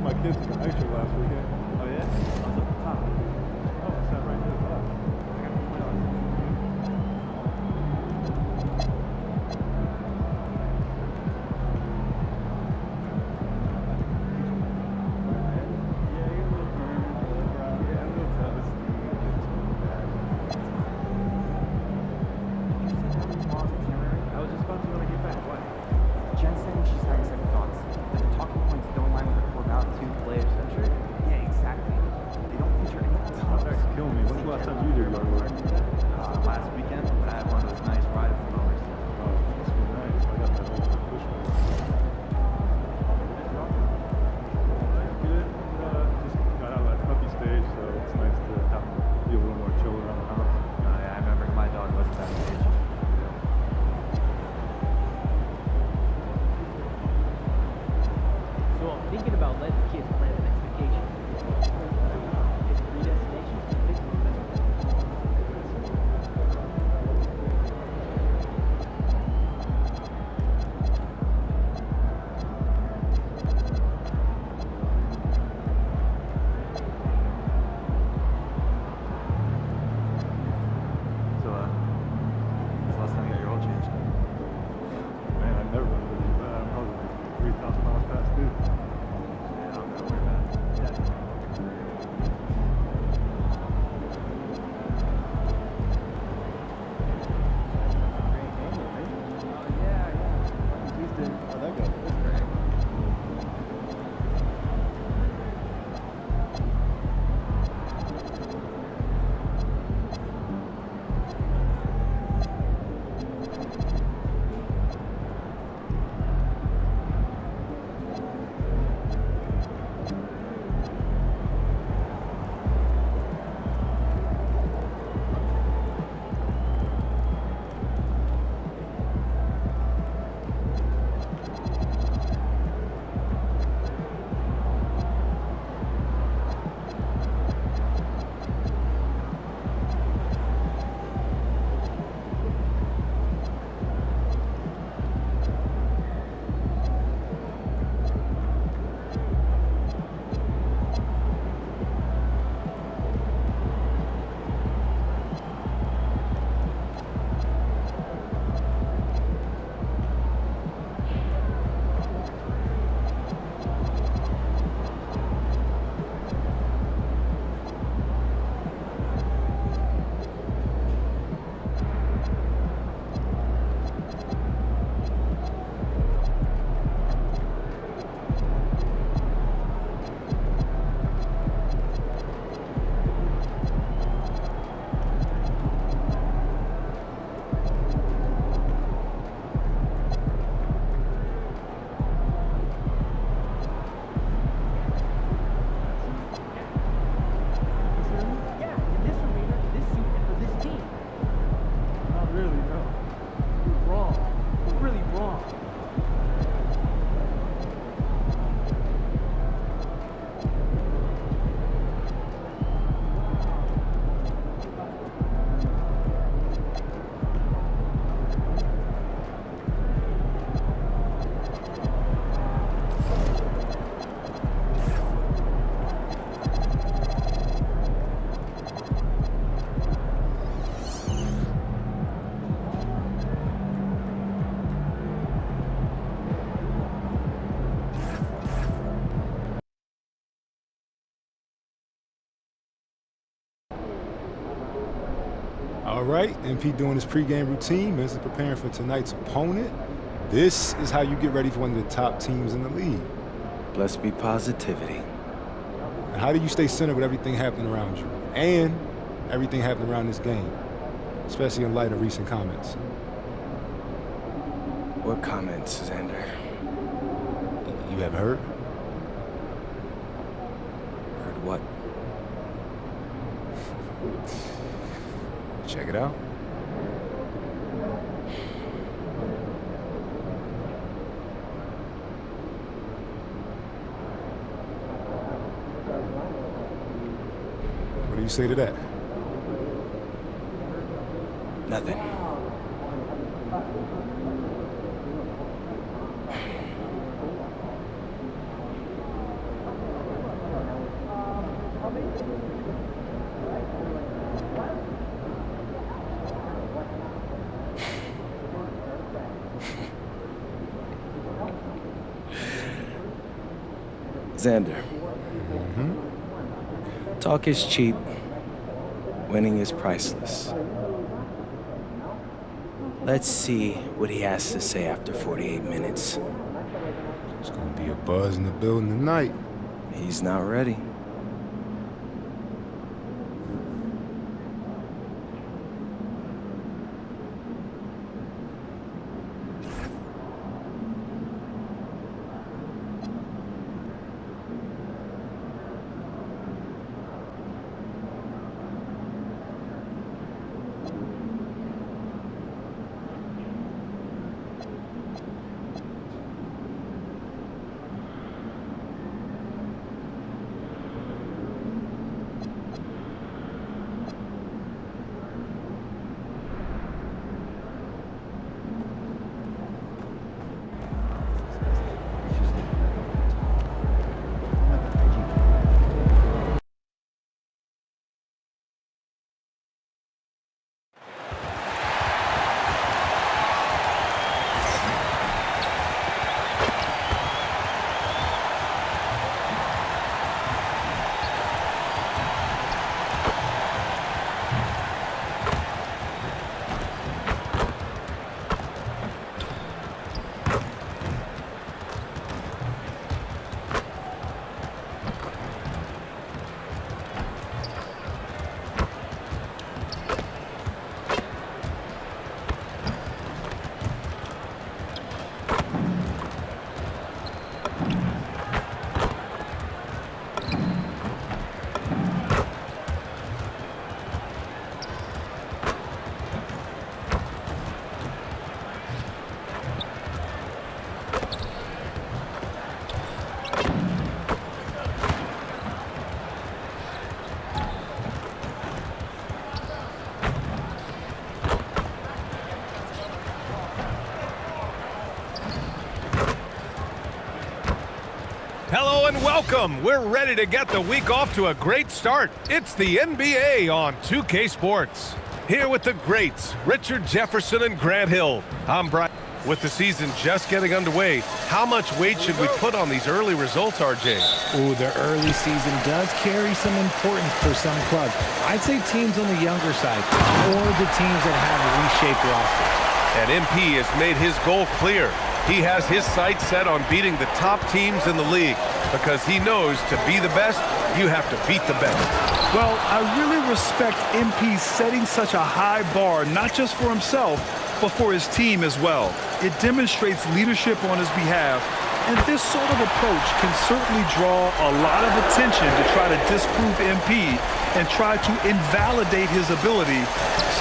My kids took a picture last All right, MP doing his pregame routine as he's preparing for tonight's opponent. This is how you get ready for one of the top teams in the league. Blessed be positivity. And how do you stay centered with everything happening around you and everything happening around this game, especially in light of recent comments? What comments, Xander? You haven't heard? Heard what? Check it out. What do you say to that? Nothing. Xander. Talk is cheap. Winning is priceless. Let's see what he has to say after 48 minutes. It's going to be a buzz in the building tonight. He's not ready. Hello and welcome. We're ready to get the week off to a great start. It's the NBA on 2K Sports. Here with the greats, Richard Jefferson and Grant Hill. I'm Brian. With the season just getting underway, how much weight should we put on these early results, RJ? Oh, the early season does carry some importance for some clubs. I'd say teams on the younger side, or the teams that have a reshaped roster. And MP has made his goal clear. He has his sights set on beating the top teams in the league because he knows to be the best, you have to beat the best. Well, I really respect MP setting such a high bar, not just for himself, but for his team as well. It demonstrates leadership on his behalf, and this sort of approach can certainly draw a lot of attention to try to disprove MP and try to invalidate his ability.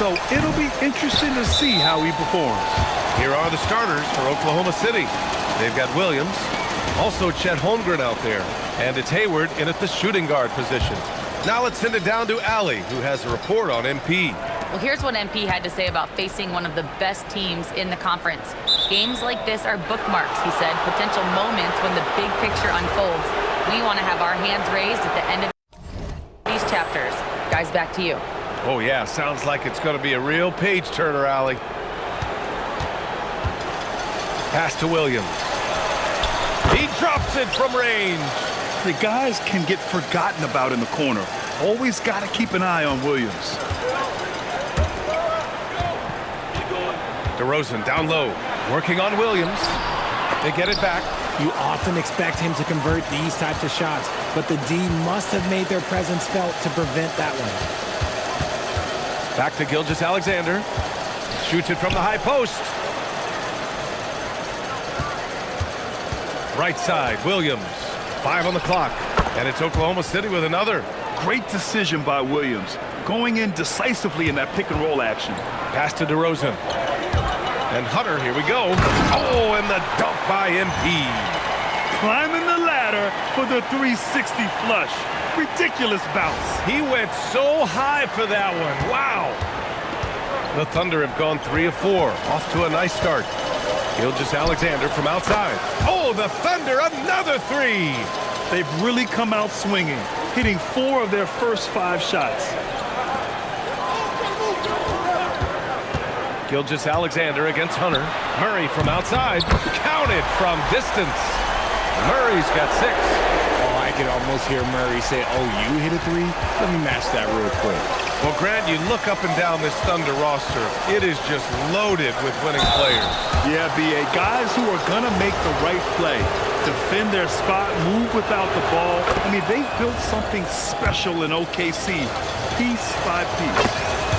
So it'll be interesting to see how he performs. Here are the starters for Oklahoma City. They've got Williams, also Chet Holmgren out there, and it's Hayward in at the shooting guard position. Now let's send it down to Allie, who has a report on MP. Well, here's what MP had to say about facing one of the best teams in the conference. Games like this are bookmarks, he said, potential moments when the big picture unfolds. We want to have our hands raised at the end of these chapters. Guys, back to you. Oh, yeah, sounds like it's going to be a real page-turner, Allie. Pass to Williams. He drops it from range. The guys can get forgotten about in the corner. Always got to keep an eye on Williams. DeRozan down low, working on Williams. They get it back. You often expect him to convert these types of shots, but the D must have made their presence felt to prevent that one. Back to Gilgeous-Alexander. Shoots it from the high post. Right side, Williams. 5 on the clock, and it's Oklahoma City with another. Great decision by Williams, going in decisively in that pick-and-roll action. Pass to DeRozan. And Hunter, here we go. Oh, and the dunk by MP. Climbing the ladder for the 360 flush. Ridiculous bounce. He went so high for that one. Wow. The Thunder have gone 3 of 4. Off to a nice start. Gilgeous-Alexander from outside. Oh, the Thunder, another 3. They've really come out swinging, hitting 4 of their first 5 shots. Gilgeous-Alexander against Hunter. Murray from outside. Counted from distance. Murray's got 6. Oh, I could almost hear Murray say, oh, you hit a 3? Let me match that real quick. Well, Grant, you look up and down this Thunder roster. It is just loaded with winning players. Yeah, B.A. Guys who are going to make the right play, defend their spot, move without the ball. I mean, they've built something special in OKC, piece by piece.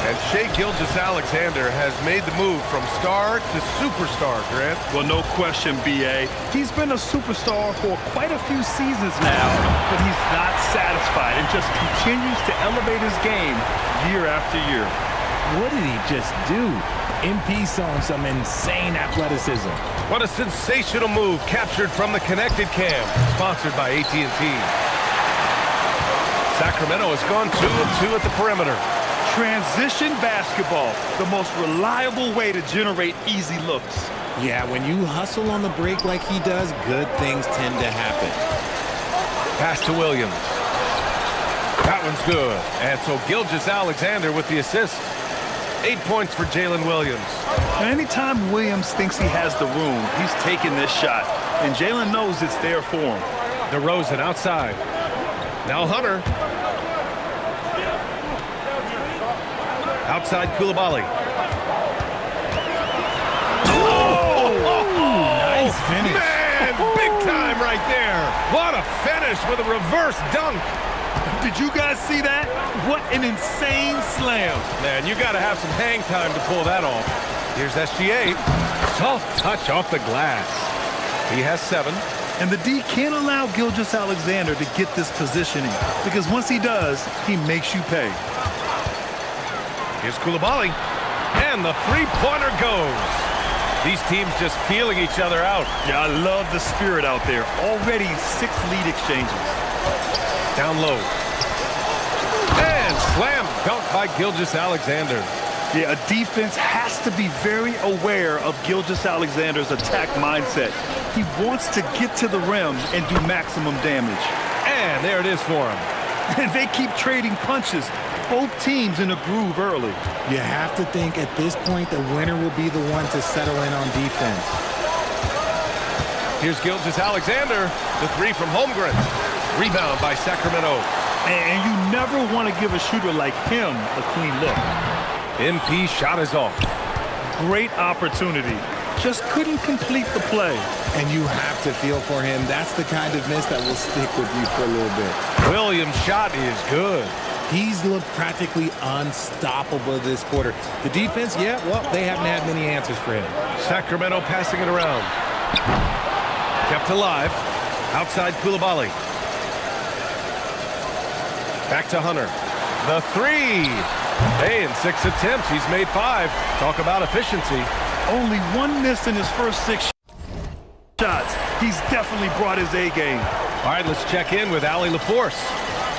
And Shai Gilgeous-Alexander has made the move from star to superstar, Grant. Well, no question, B.A. He's been a superstar for quite a few seasons now, but he's not satisfied and just continues to elevate his game year after year. What did he just do? MP saw some insane athleticism. What a sensational move captured from the connected cam, sponsored by AT&T. Sacramento has gone 2 of 2 at the perimeter. Transition basketball, the most reliable way to generate easy looks. Yeah, when you hustle on the break like he does, good things tend to happen. Pass to Williams. That one's good. And so Gilgeous-Alexander with the assist. 8 points for Jalen Williams. Anytime Williams thinks he has the room, he's taking this shot. And Jalen knows it's there for him. DeRozan outside. Now Hunter. Outside Coulibaly. Nice finish. Man, big time right there. What a finish with a reverse dunk. Did you guys see that? What an insane slam. Man, you got to have some hang time to pull that off. Here's SGA. Soft touch off the glass. He has 7. And the D can't allow Gilgeous-Alexander to get this positioning, because once he does, he makes you pay. Here's Coulibaly. And the three-pointer goes. These teams just feeling each other out. Yeah, I love the spirit out there. Already 6 lead exchanges. Down low. And slam dunk by Gilgeous-Alexander. Yeah, a defense has to be very aware of Gilgeous-Alexander's attack mindset. He wants to get to the rim and do maximum damage. And there it is for him. And they keep trading punches. Both teams in a groove early. You have to think at this point the winner will be the one to settle in on defense. Here's Gilgeous-Alexander. The 3 from Holmgren. Rebound by Sacramento. And you never want to give a shooter like him a clean look. MP shot is off. Great opportunity. Just couldn't complete the play. And you have to feel for him. That's the kind of miss that will stick with you for a little bit. Williams' shot is good. He's looked practically unstoppable this quarter. The defense, yeah, well, they haven't had many answers for him. Sacramento passing it around. Kept alive. Outside Coulibaly. Back to Hunter. The 3. Hey, in 6 attempts, he's made 5. Talk about efficiency. Only 1 miss in his first 6 shots. He's definitely brought his A game. All right, let's check in with Allie LaForce.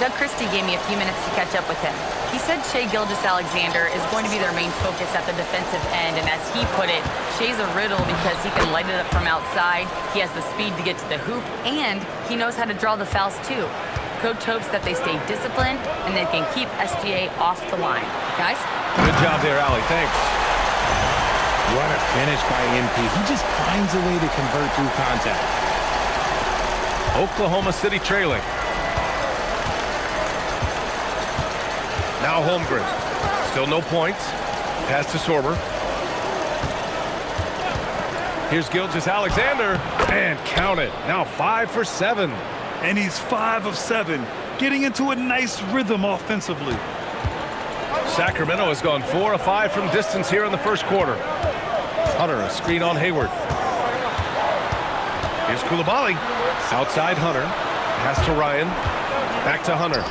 Doug Christie gave me a few minutes to catch up with him. He said Shai Gilgeous-Alexander is going to be their main focus at the defensive end, and as he put it, Shai's a riddle because he can light it up from outside, he has the speed to get to the hoop, and he knows how to draw the fouls too. Coach hopes that they stay disciplined and they can keep SGA off the line. Guys? Good job there, Allie. Thanks. What a finish by MP. He just finds a way to convert through contact. Oklahoma City trailing. Now Holmgren. Still no points. Pass to Sorber. Here's Gilgeous-Alexander, and count it. Now 5 for 7. And he's 5 of 7, getting into a nice rhythm offensively. Sacramento has gone 4 of 5 from distance here in the first quarter. Hunter, a screen on Hayward. Here's Coulibaly. Outside Hunter. Pass to Ryan. Back to Hunter.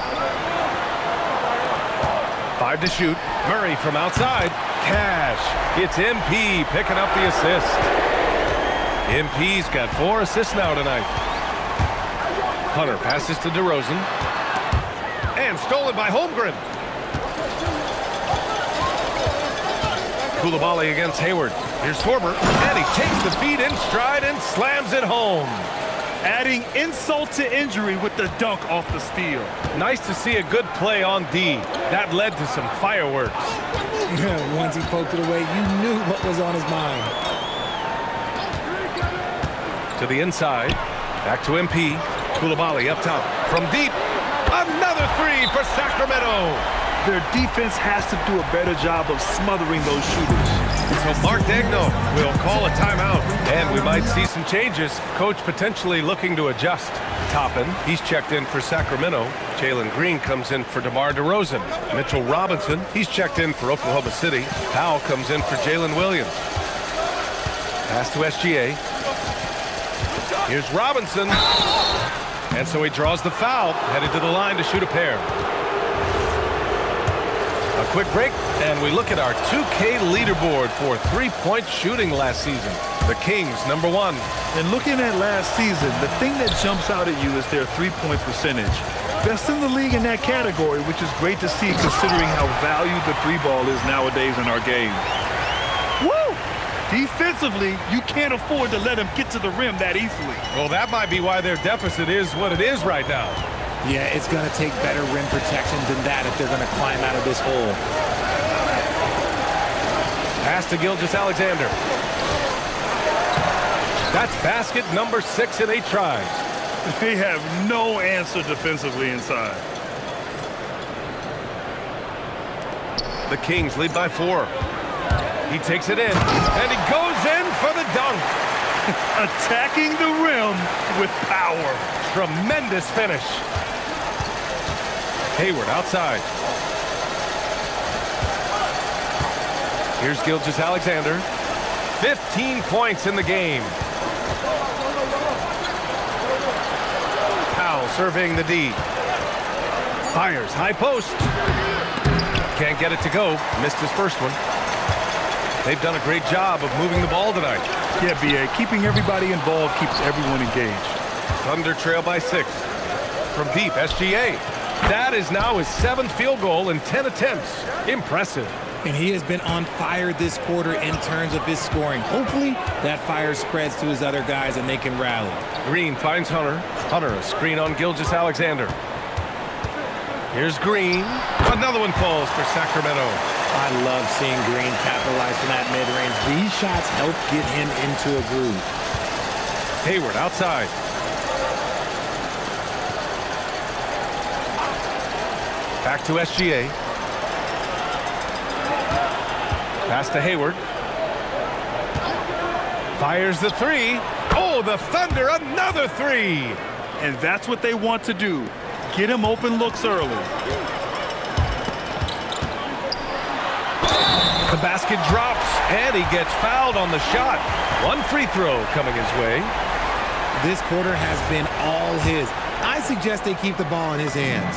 5 to shoot. Murray from outside. Cash. It's MP picking up the assist. MP's got 4 assists now tonight. Hunter passes to DeRozan. And stolen by Holmgren. Coulibaly against Hayward. Here's Torber. And he takes the feed in stride and slams it home. Adding insult to injury with the dunk off the steal. Nice to see a good play on D. That led to some fireworks. Once he poked it away, you knew what was on his mind. To the inside. Back to MP. Coulibaly up top. From deep. Another 3 for Sacramento. Their defense has to do a better job of smothering those shooters. So Mark Daigneault will call a timeout, and we might see some changes. Coach potentially looking to adjust. Toppin, he's checked in for Sacramento. Jalen Green comes in for DeMar DeRozan. Mitchell Robinson, he's checked in for Oklahoma City. Powell comes in for Jalen Williams. Pass to SGA. Here's Robinson. And so he draws the foul, headed to the line to shoot a pair. A quick break, and we look at our 2K leaderboard for three-point shooting last season. The Kings, number 1. And looking at last season, the thing that jumps out at you is their three-point percentage. Best in the league in that category, which is great to see considering how valued the three ball is nowadays in our game. Woo! Defensively, you can't afford to let him get to the rim that easily. Well, that might be why their deficit is what it is right now. Yeah, it's going to take better rim protection than that if they're going to climb out of this hole. Pass to Gilgeous-Alexander. That's basket number 6 in 8 tries. They have no answer defensively inside. The Kings lead by 4. He takes it in, and he goes in for the dunk. Attacking the rim with power. Tremendous finish. Hayward outside. Here's Gilgeous-Alexander. 15 points in the game. Powell surveying the D. Fires high post. Can't get it to go. Missed his first one. They've done a great job of moving the ball tonight. Yeah, B.A. Keeping everybody involved keeps everyone engaged. Thunder trail by 6. From deep, SGA. That is now his 7th field goal in 10 attempts. Impressive. And he has been on fire this quarter in terms of his scoring. Hopefully, that fire spreads to his other guys and they can rally. Green finds Hunter. Hunter, a screen on Gilgeous-Alexander. Here's Green. Another one falls for Sacramento. I love seeing Green capitalize from that mid-range. These shots help get him into a groove. Hayward outside. Back to SGA. Pass to Hayward. Fires the 3. Oh, the Thunder, another 3. And that's what they want to do. Get him open looks early. The basket drops, and he gets fouled on the shot. One free throw coming his way. This quarter has been all his. I suggest they keep the ball in his hands.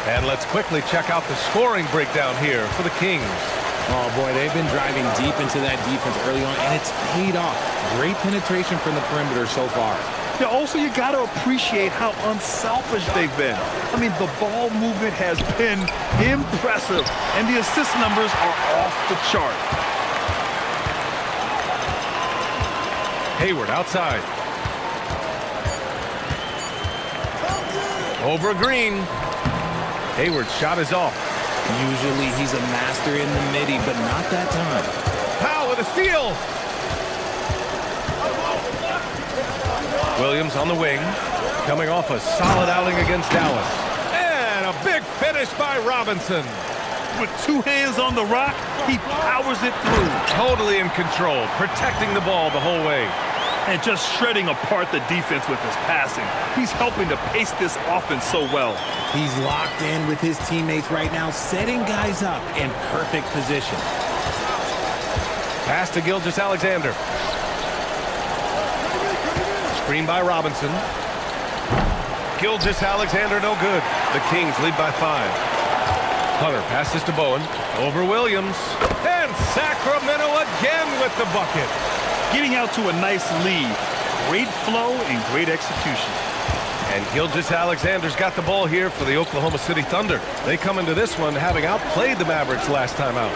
And let's quickly check out the scoring breakdown here for the Kings. Oh, boy, they've been driving deep into that defense early on, and it's paid off. Great penetration from the perimeter so far. Yeah, also, you got to appreciate how unselfish they've been. I mean, the ball movement has been impressive, and the assist numbers are off the chart. Hayward outside. Over Green. Hayward's shot is off. Usually he's a master in the midi, but not that time. Powell with a steal. Williams on the wing, coming off a solid outing against Dallas. And a big finish by Robinson. With 2 hands on the rock, he powers it through. Totally in control, protecting the ball the whole way. And just shredding apart the defense with his passing. He's helping to pace this offense so well. He's locked in with his teammates right now, setting guys up in perfect position. Pass to Gilgeous-Alexander. Screen by Robinson. Gilgeous-Alexander no good. The Kings lead by 5. Hunter passes to Bowen. Over Williams. And Sacramento again with the bucket. Getting out to a nice lead. Great flow and great execution. And Gilgeous-Alexander's got the ball here for the Oklahoma City Thunder. They come into this one having outplayed the Mavericks last time out.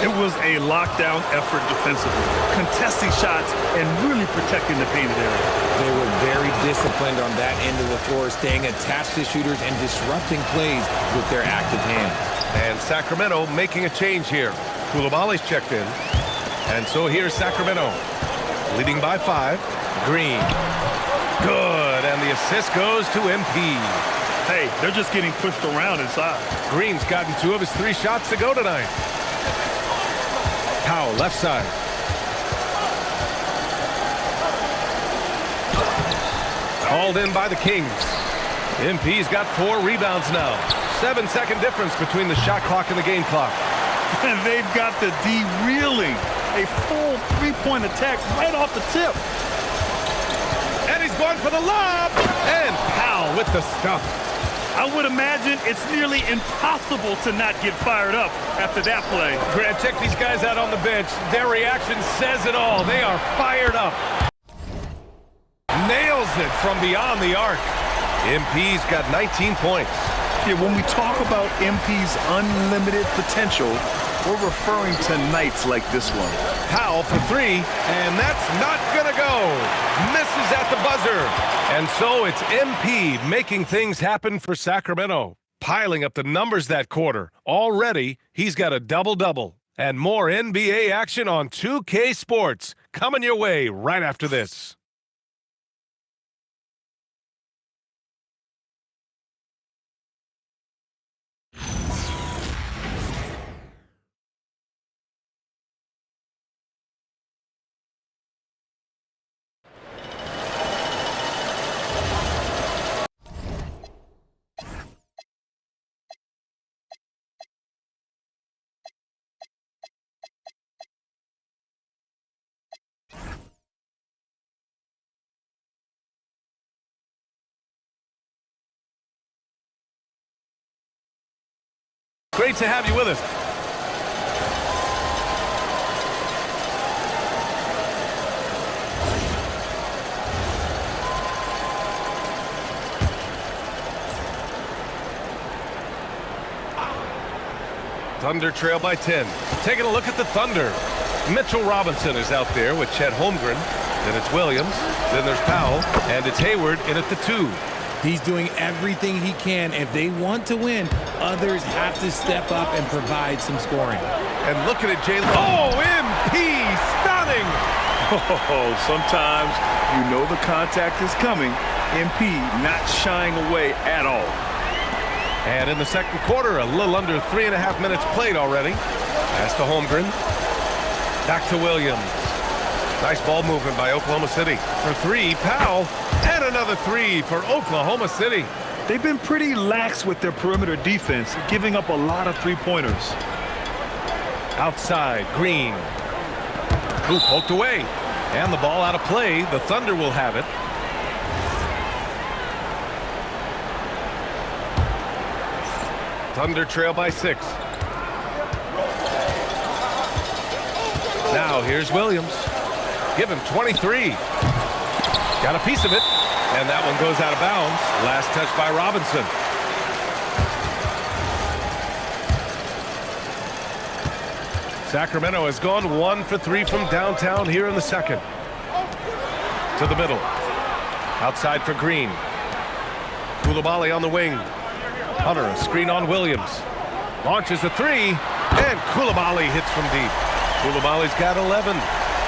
It was a lockdown effort defensively, contesting shots and really protecting the painted area. They were very disciplined on that end of the floor, staying attached to shooters and disrupting plays with their active hands. And Sacramento making a change here. Koulibaly's checked in. And so here's Sacramento, leading by 5. Green. Good, and the assist goes to MP. Hey, they're just getting pushed around inside. Green's gotten 2 of his 3 shots to go tonight. Powell, left side. Hauled in by the Kings. MP's got 4 rebounds now. 7-second difference between the shot clock and the game clock. And they've got the D reeling. A full 3-point attack right off the tip. And he's going for the lob. And Powell with the stuff. I would imagine it's nearly impossible to not get fired up after that play. Grant, check these guys out on the bench. Their reaction says it all. They are fired up. Nails it from beyond the arc. MP's got 19 points. Yeah, when we talk about MP's unlimited potential, we're referring to nights like this one. Powell for 3, and that's not gonna go. Misses at the buzzer. And so it's MP making things happen for Sacramento. Piling up the numbers that quarter. Already, he's got a double-double. And more NBA action on 2K Sports. Coming your way right after this. Great to have you with us. Thunder trail by 10. Taking a look at the Thunder. Mitchell Robinson is out there with Chet Holmgren. Then it's Williams. Then there's Powell. And it's Hayward in at the 2. He's doing everything he can. If they want to win, others have to step up and provide some scoring. And look at it, Jalen. Oh, MP, stunning. Oh, sometimes you know the contact is coming. MP not shying away at all. And in the second quarter, a little under 3.5 minutes played already. Pass to Holmgren. Back to Williams. Nice ball movement by Oklahoma City. For 3, Powell. And another 3 for Oklahoma City. They've been pretty lax with their perimeter defense, giving up a lot of 3-pointers. Outside, Green. Ooh, poked away. And the ball out of play. The Thunder will have it. Thunder trail by 6. Now here's Williams. Give him 23. Got a piece of it. And that one goes out of bounds. Last touch by Robinson. Sacramento has gone 1 for 3 from downtown here in the second. To the middle. Outside for Green. Koulibaly on the wing. Hunter, a screen on Williams. Launches a 3. And Koulibaly hits from deep. Koulibaly's got 11.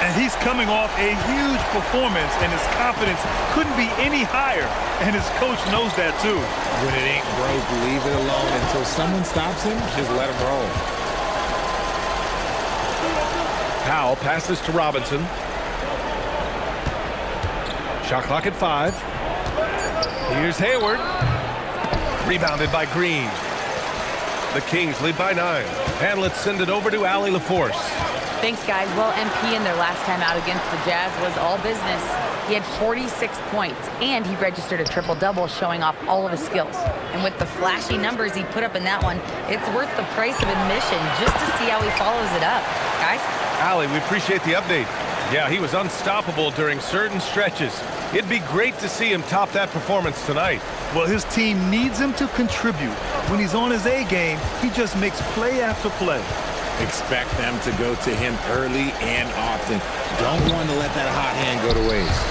And he's coming off a huge performance, and his confidence couldn't be any higher. And his coach knows that, too. When it ain't broke, leave it alone. Until someone stops him, just let him roll. Powell passes to Robinson. Shot clock at 5. Here's Hayward. Rebounded by Green. The Kings lead by 9. And let's send it over to Allie LaForce. Thanks, guys. Well, MP in their last time out against the Jazz was all business. He had 46 points, and he registered a triple-double, showing off all of his skills. And with the flashy numbers he put up in that one, it's worth the price of admission just to see how he follows it up. Guys? Allie, we appreciate the update. Yeah, he was unstoppable during certain stretches. It'd be great to see him top that performance tonight. Well, his team needs him to contribute. When he's on his A game, he just makes play after play. Expect them to go to him early and often. Don't want to let that hot hand go to waste.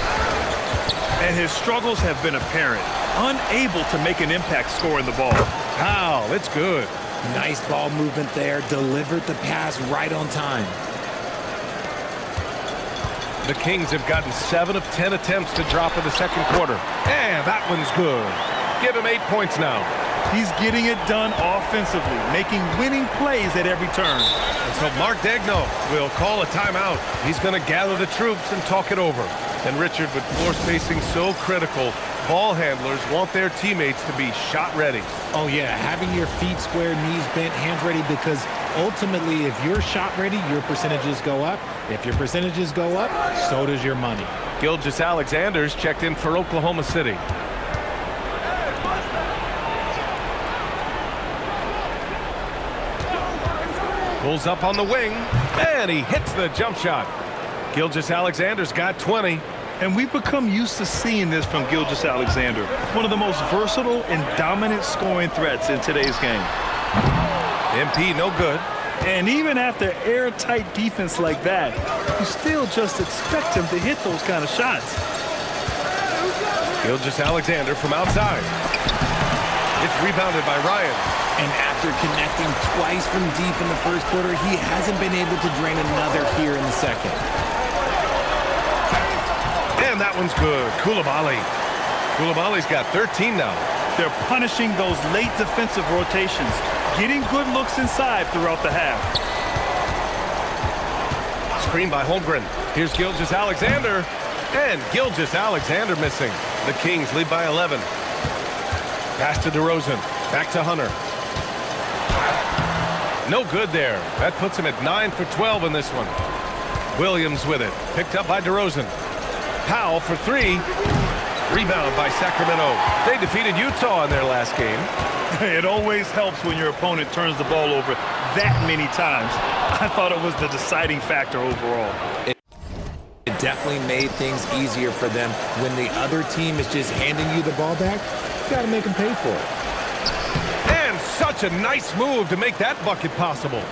And his struggles have been apparent. Unable to make an impact scoring the ball. Wow, it's good. Nice ball movement there. Delivered the pass right on time. The Kings have gotten 7 of 10 attempts to drop in the second quarter. And that one's good. Give him 8 points now. He's getting it done offensively, making winning plays at every turn. And so Mark Daigneault will call a timeout. He's going to gather the troops and talk it over. And Richard, with floor spacing so critical, ball handlers want their teammates to be shot ready. Oh, yeah, having your feet square, knees bent, hands ready, because ultimately, if you're shot ready, your percentages go up. If your percentages go up, so does your money. Gilgeous-Alexander's checked in for Oklahoma City. Pulls up on the wing, and he hits the jump shot. Gilgeous-Alexander's got 20. And we've become used to seeing this from Gilgeous-Alexander, one of the most versatile and dominant scoring threats in today's game. MP no good. And even after airtight defense like that, you still just expect him to hit those kind of shots. Gilgeous-Alexander from outside. It's rebounded by Ryan. And after connecting twice from deep in the first quarter, he hasn't been able to drain another here in the second. And that one's good. Koulibaly's got 13 now. They're punishing those late defensive rotations, getting good looks inside throughout the half. Screen by Holmgren. Here's Gilgeous-Alexander. And Gilgeous-Alexander missing. The Kings lead by 11. Pass to DeRozan. Back to Hunter. No good there. That puts him at 9 for 12 in this one. Williams with it. Picked up by DeRozan. Powell for 3. Rebound by Sacramento. They defeated Utah in their last game. It always helps when your opponent turns the ball over that many times. I thought it was the deciding factor overall. It definitely made things easier for them. When the other team is just handing you the ball back, you got to make them pay for it. And such a nice move to make that bucket possible.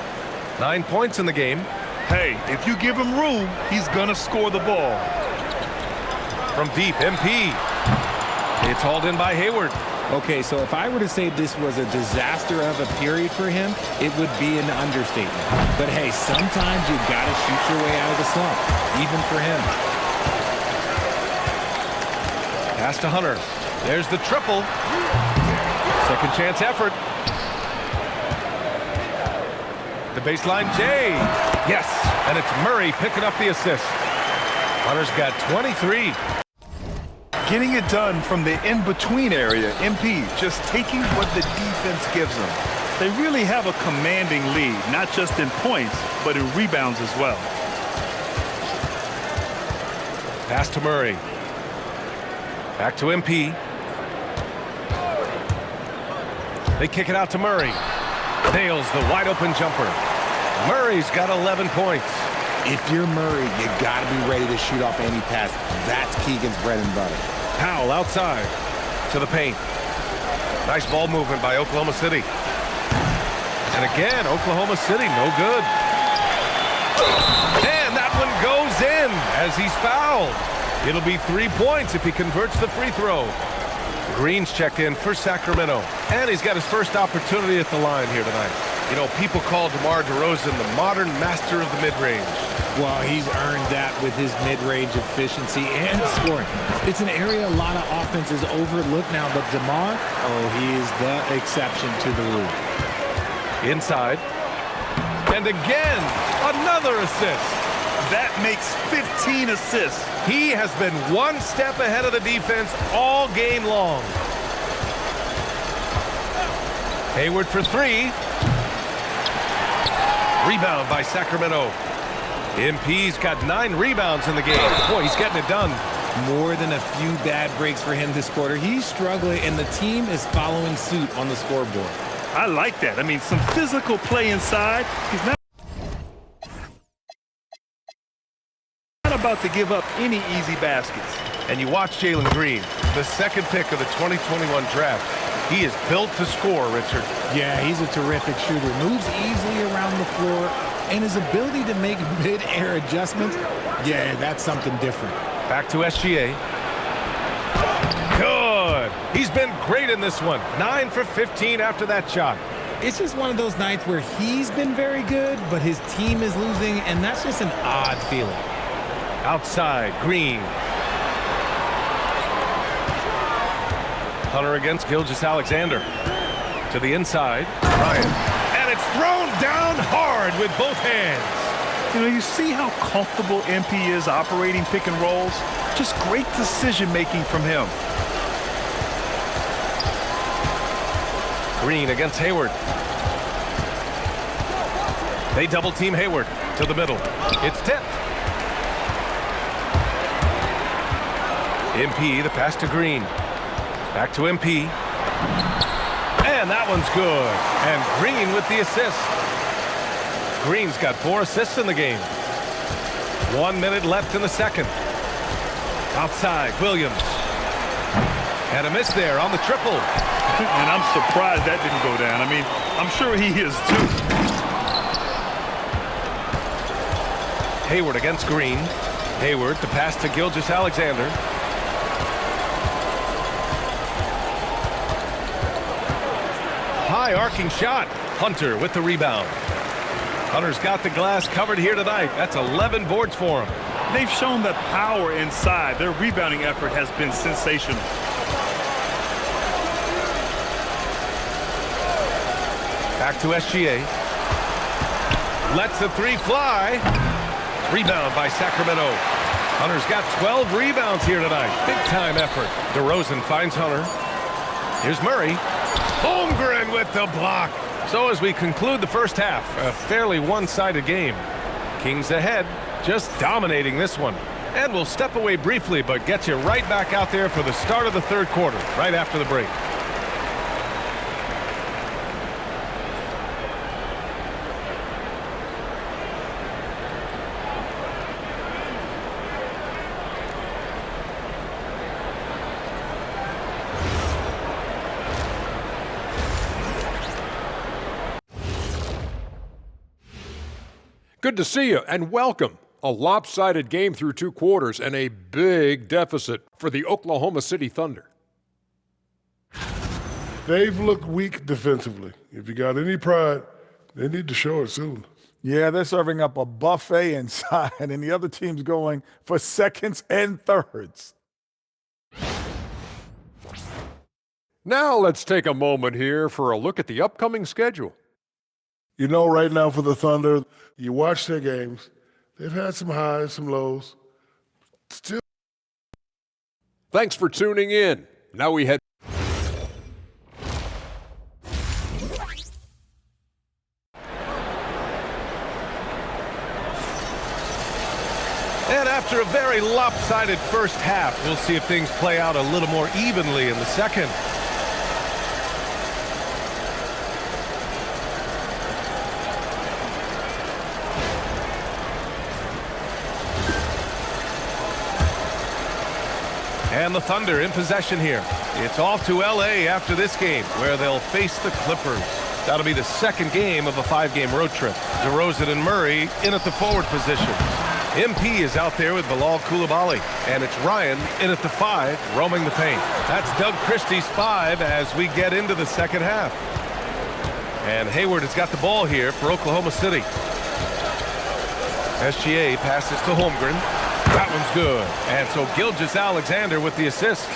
9 points in the game. Hey, if you give him room, he's going to score the ball. From deep, MP. It's hauled in by Hayward. Okay, so if I were to say this was a disaster of a period for him, it would be an understatement. But hey, sometimes you got to shoot your way out of the slump, even for him. Pass to Hunter. There's the triple. Second chance effort. The baseline, Jay. Yes, and it's Murray picking up the assist. Hunter's got 23. Getting it done from the in-between area, MP just taking what the defense gives them. They really have a commanding lead, not just in points, but in rebounds as well. Pass to Murray. Back to MP. They kick it out to Murray. Nails the wide-open jumper. Murray's got 11 points. If you're Murray, you got to be ready to shoot off any pass. That's Keegan's bread and butter. Powell outside to the paint. Nice ball movement by Oklahoma City. And again, Oklahoma City, no good. And that one goes in as he's fouled. It'll be 3 points if he converts the free throw. Green's checked in for Sacramento. And he's got his first opportunity at the line here tonight. You know, people call DeMar DeRozan the modern master of the mid-range. Well, he's earned that with his mid-range efficiency and scoring. It's an area a lot of offenses overlook now, but DeMar, he is the exception to the rule. Inside. And again, another assist. That makes 15 assists. He has been one step ahead of the defense all game long. Hayward for three. Rebound by Sacramento. MP's got 9 rebounds in the game. Boy, he's getting it done. More than a few bad breaks for him this quarter. He's struggling, and the team is following suit on the scoreboard. I like that. I mean, some physical play inside. He's not about to give up any easy baskets. And you watch Jalen Green, the second pick of the 2021 draft. He is built to score, Richard. Yeah, he's a terrific shooter. Moves easily around the floor, and his ability to make mid-air adjustments, yeah, that's something different. Back to SGA. Good. He's been great in this one. 9 for 15 after that shot. It's just one of those nights where he's been very good, but his team is losing, and that's just an odd feeling. Outside, Green. Hunter against Gilgeous-Alexander. To the inside, Ryan. And it's thrown down hard with both hands. You know, you see how comfortable MP is operating pick and rolls. Just great decision-making from him. Green against Hayward. They double-team Hayward to the middle. It's tipped. MP, the pass to Green. Back to MP. And that one's good. And Green with the assist. Green's got 4 assists in the game. 1 minute left in the second. Outside, Williams. And a miss there on the triple. And I'm surprised that didn't go down. I mean, I'm sure he is too. Hayward against Green. Hayward, the pass to Gilgeous-Alexander. High arcing shot. Hunter with the rebound. Hunter's got the glass covered here tonight. That's 11 boards for him. They've shown that power inside. Their rebounding effort has been sensational. Back to SGA. Lets the three fly. Rebound by Sacramento. Hunter's got 12 rebounds here tonight. Big time effort. DeRozan finds Hunter. Here's Murray. Holmgren with the block. So as we conclude the first half, a fairly one-sided game. Kings ahead, just dominating this one. And we'll step away briefly, but get you right back out there for the start of the third quarter, right after the break. Good to see you and welcome. A lopsided game through 2 quarters and a big deficit for the Oklahoma City Thunder. They've looked weak defensively. If you got any pride, they need to show it soon. Yeah, they're serving up a buffet inside, and the other team's going for seconds and thirds. Now let's take a moment here for a look at the upcoming schedule. You know, right now for the Thunder, you watch their games. They've had some highs, some lows. Still. Thanks for tuning in. Now we head. And after a very lopsided first half, we'll see if things play out a little more evenly in the second. And the Thunder in possession here. It's off to L.A. after this game, where they'll face the Clippers. That'll be the second game of a 5-game road trip. DeRozan and Murray in at the forward positions. MP is out there with Bilal Coulibaly. And it's Ryan in at the 5, roaming the paint. That's Doug Christie's 5 as we get into the second half. And Hayward has got the ball here for Oklahoma City. SGA passes to Holmgren. That one's good. And so Gilgeous-Alexander with the assist.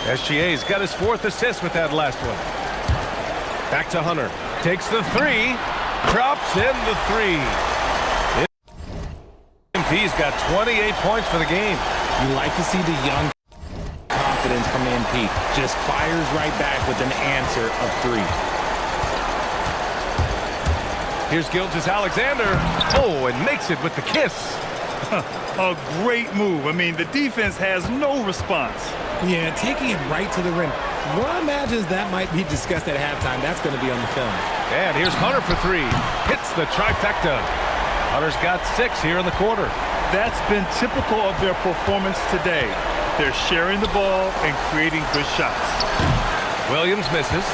SGA's got his 4th assist with that last one. Back to Hunter. Takes the 3. Drops in the 3. MP's got 28 points for the game. You like to see the young confidence from MP. Just fires right back with an answer of 3. Here's Gilgeous-Alexander. Oh, and makes it with the kiss. A great move. I mean, the defense has no response. Yeah, taking it right to the rim. One imagines that might be discussed at halftime. That's going to be on the film. And here's Hunter for 3. Hits the trifecta. Hunter's got 6 here in the quarter. That's been typical of their performance today. They're sharing the ball and creating good shots. Williams misses.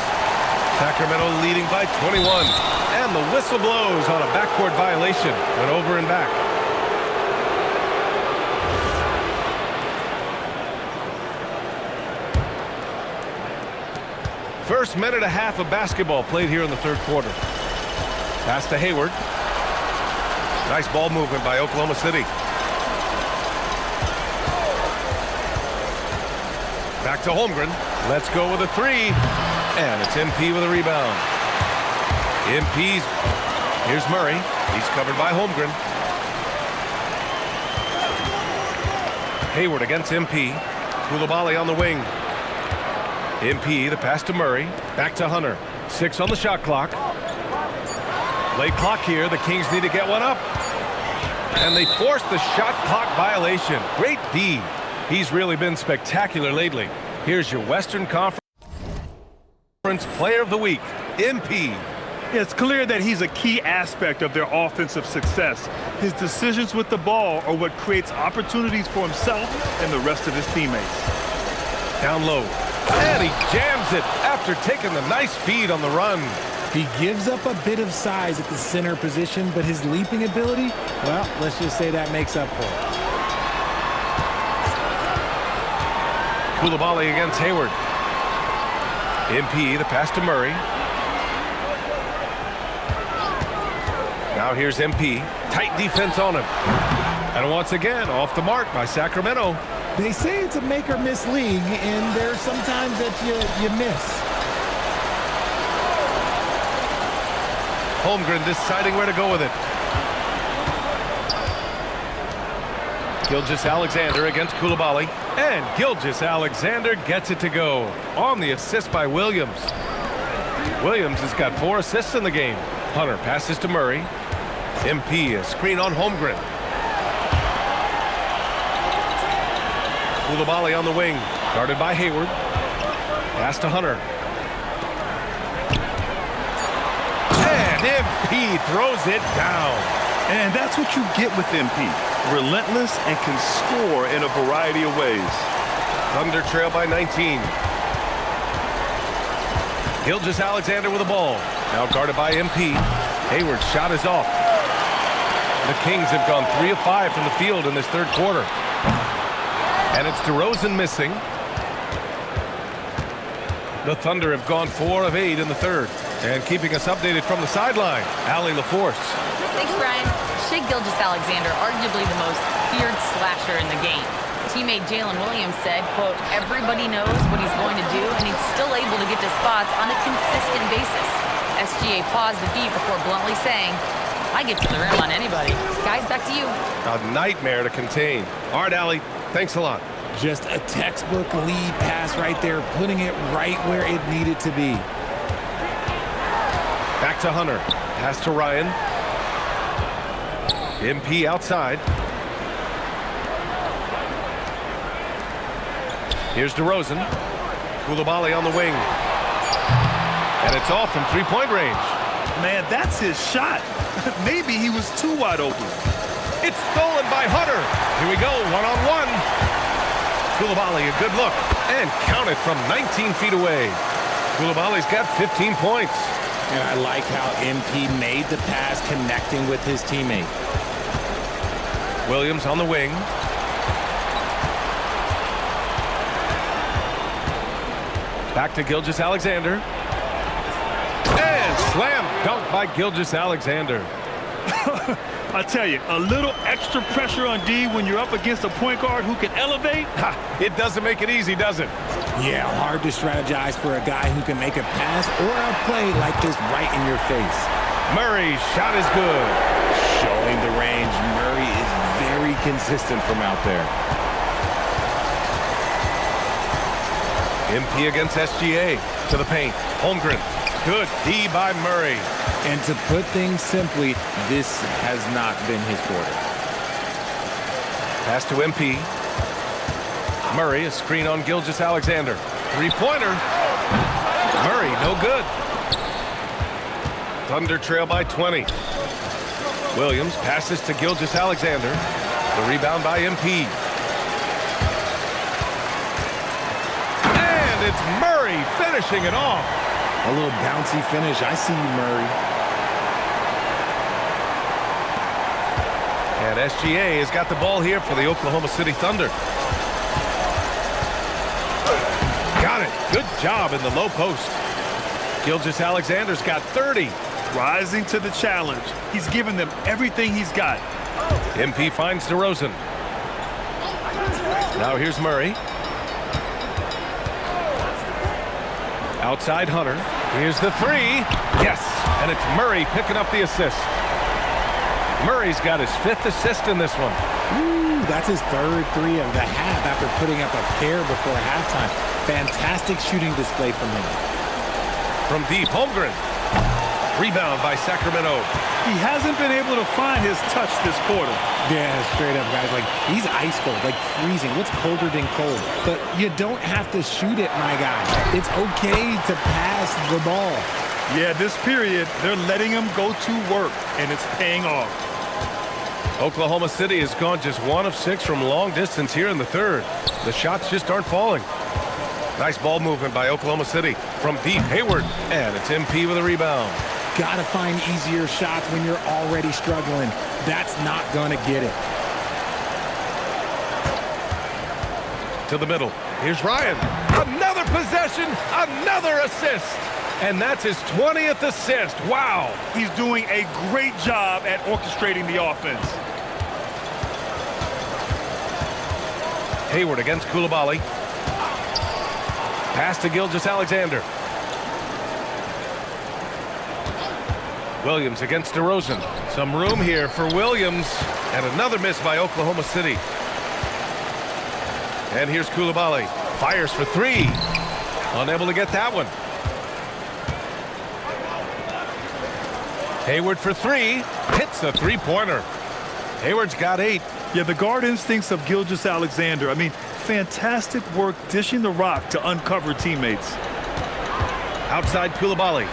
Sacramento leading by 21. And the whistle blows on a backcourt violation. Went over and back. First minute and a half of basketball played here in the 3rd quarter. Pass to Hayward. Nice ball movement by Oklahoma City. Back to Holmgren. Let's go with a 3. And it's MP with a rebound. MP's. Here's Murray. He's covered by Holmgren. Hayward against MP. Coulibaly on the wing. MP, the pass to Murray. Back to Hunter. 6 on the shot clock. Late clock here. The Kings need to get one up. And they force the shot clock violation. Great D. He's really been spectacular lately. Here's your Western Conference Player of the Week, MP. It's clear that he's a key aspect of their offensive success. His decisions with the ball are what creates opportunities for himself and the rest of his teammates. Down low. And he jams it after taking the nice feed on the run. He gives up a bit of size at the center position, but his leaping ability, well, let's just say that makes up for it. Coulibaly against Hayward. MP, the pass to Murray. Now here's MP. Tight defense on him. And once again, off the mark by Sacramento. They say it's a make or miss league, and there's sometimes that you miss. Holmgren deciding where to go with it. Gilgeous-Alexander against Coulibaly. And Gilgeous-Alexander gets it to go on the assist by Williams. Williams has got 4 assists in the game. Hunter passes to Murray. MP, a screen on Holmgren. Coulibaly on the wing, guarded by Hayward. Pass to Hunter. And MP throws it down. And that's what you get with MP. Relentless and can score in a variety of ways. Thunder trail by 19. Gilgeous-Alexander with the ball. Now guarded by MP. Hayward's shot is off. The Kings have gone 3 of 5 from the field in this 3rd quarter. And it's DeRozan missing. The Thunder have gone 4 of 8 in the 3rd. And keeping us updated from the sideline, Allie LaForce. Thanks, Brian. Shai Gilgeous-Alexander, arguably the most feared slasher in the game. Teammate Jalen Williams said, quote, everybody knows what he's going to do, and he's still able to get to spots on a consistent basis. SGA paused the beat before bluntly saying, I get to the rim on anybody. Guys, back to you. A nightmare to contain. All right, Allie, thanks a lot. Just a textbook lead pass right there, putting it right where it needed to be. Back to Hunter. Pass to Ryan. MP outside. Here's DeRozan. Coulibaly on the wing. And it's off from 3-point range. Man, that's his shot. Maybe he was too wide open. It's stolen by Hunter. Here we go, one-on-one. Coulibaly, a good look. And counted from 19 feet away. Coulibaly's got 15 points. And I like how MP made the pass connecting with his teammate. Williams on the wing. Back to Gilgeous-Alexander. And slam dunk by Gilgeous-Alexander. I tell you, a little extra pressure on D when you're up against a point guard who can elevate. It doesn't make it easy, does it? Yeah, hard to strategize for a guy who can make a pass or a play like this right in your face. Murray's shot is good. Showing the range, Murray is very consistent from out there. MP against SGA. To the paint. Holmgren. Good D by Murray. And to put things simply, this has not been his quarter. Pass to MP. Murray, a screen on Gilgeous-Alexander. Three-pointer. Murray, no good. Thunder trail by 20. Williams passes to Gilgeous-Alexander. The rebound by MP. And it's Murray finishing it off. A little bouncy finish. I see you, Murray. And SGA has got the ball here for the Oklahoma City Thunder. Got it. Good job in the low post. Gilgeous-Alexander's got 30. Rising to the challenge. He's given them everything he's got. MP finds DeRozan. Now here's Murray. Outside Hunter. Here's the three. Yes, and it's Murray picking up the assist. Murray's got his 5th assist in this one. Ooh, that's his 3rd three of the half after putting up a pair before halftime. Fantastic shooting display from him. From deep, Holmgren. Rebound by Sacramento. He hasn't been able to find his touch this quarter. Yeah, straight up, guys. Like, he's ice cold, like freezing. What's colder than cold? But you don't have to shoot it, my guy. It's okay to pass the ball. Yeah, this period, they're letting him go to work, and it's paying off. Oklahoma City has gone just 1 of 6 from long distance here in the 3rd. The shots just aren't falling. Nice ball movement by Oklahoma City. From deep, Hayward. And it's MP with a rebound. Gotta find easier shots when you're already struggling. That's not gonna get it. To the middle. Here's Ryan. Another possession, another assist. And that's his 20th assist. Wow. He's doing a great job at orchestrating the offense. Hayward against Coulibaly. Pass to Gilgeous-Alexander. Williams against DeRozan. Some room here for Williams. And another miss by Oklahoma City. And here's Coulibaly. Fires for 3. Unable to get that one. Hayward for 3. Hits a 3-pointer. Hayward's got 8. Yeah, the guard instincts of Gilgeous-Alexander. I mean, fantastic work dishing the rock to uncover teammates. Outside Coulibaly.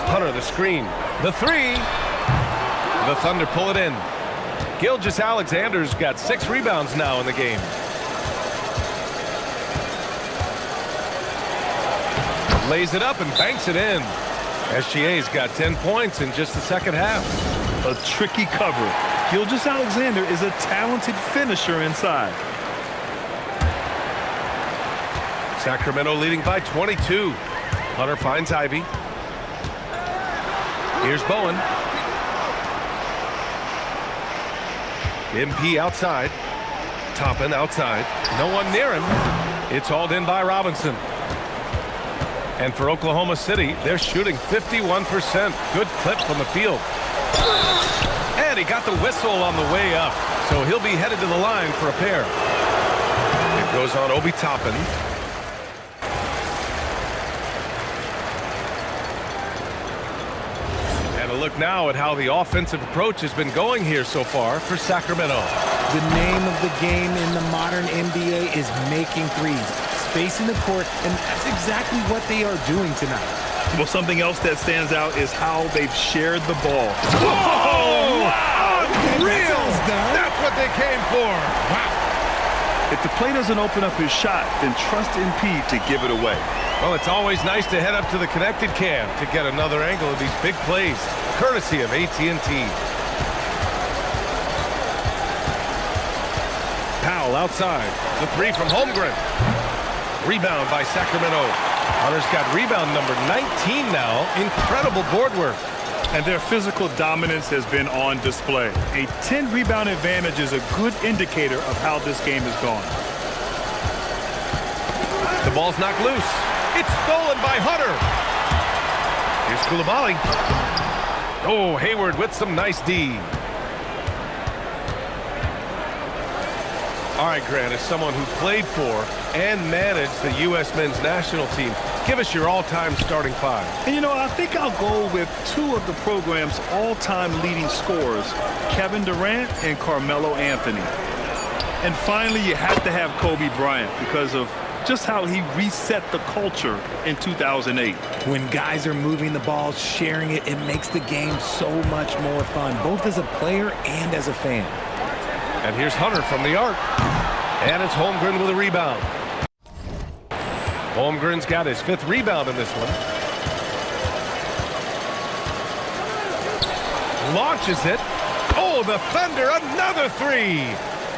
Hunter, the screen. The 3. The Thunder pull it in. Gilgeous-Alexander's got 6 rebounds now in the game. Lays it up and banks it in. SGA's got 10 points in just the second half. A tricky cover. Gilgeous-Alexander is a talented finisher inside. Sacramento leading by 22. Hunter finds Ivy. Here's Bowen. MP outside. Toppin outside. No one near him. It's hauled in by Robinson. And for Oklahoma City, they're shooting 51%. Good clip from the field. And he got the whistle on the way up. So he'll be headed to the line for a pair. It goes on Obi Toppin. And a look now at how the offensive approach has been going here so far for Sacramento. The name of the game in the modern NBA is making threes. Spacing the court, and that's exactly what they are doing tonight. Well, something else that stands out is how they've shared the ball. Whoa! Wow! Unreal! That's what they came for. Wow. If the play doesn't open up his shot, then trust MP to give it away. Well, it's always nice to head up to the connected cam to get another angle of these big plays, courtesy of AT&T. Powell outside. The 3 from Holmgren. Rebound by Sacramento. Hunter's got rebound number 19 now. Incredible board work. And their physical dominance has been on display. A 10-rebound advantage is a good indicator of how this game has gone. The ball's knocked loose. It's stolen by Hunter. Here's Coulibaly. Oh, Hayward with some nice D. All right, Grant, as someone who played for and managed the U.S. men's national team, give us your all-time starting five. And you know, I think I'll go with two of the program's all-time leading scorers, Kevin Durant and Carmelo Anthony. And finally, you have to have Kobe Bryant because of just how he reset the culture in 2008. When guys are moving the ball, sharing it, it makes the game so much more fun, both as a player and as a fan. And here's Hunter from the arc. And it's Holmgren with a rebound. Holmgren's got his 5th rebound in this one. Launches it. Oh, the Thunder, another 3.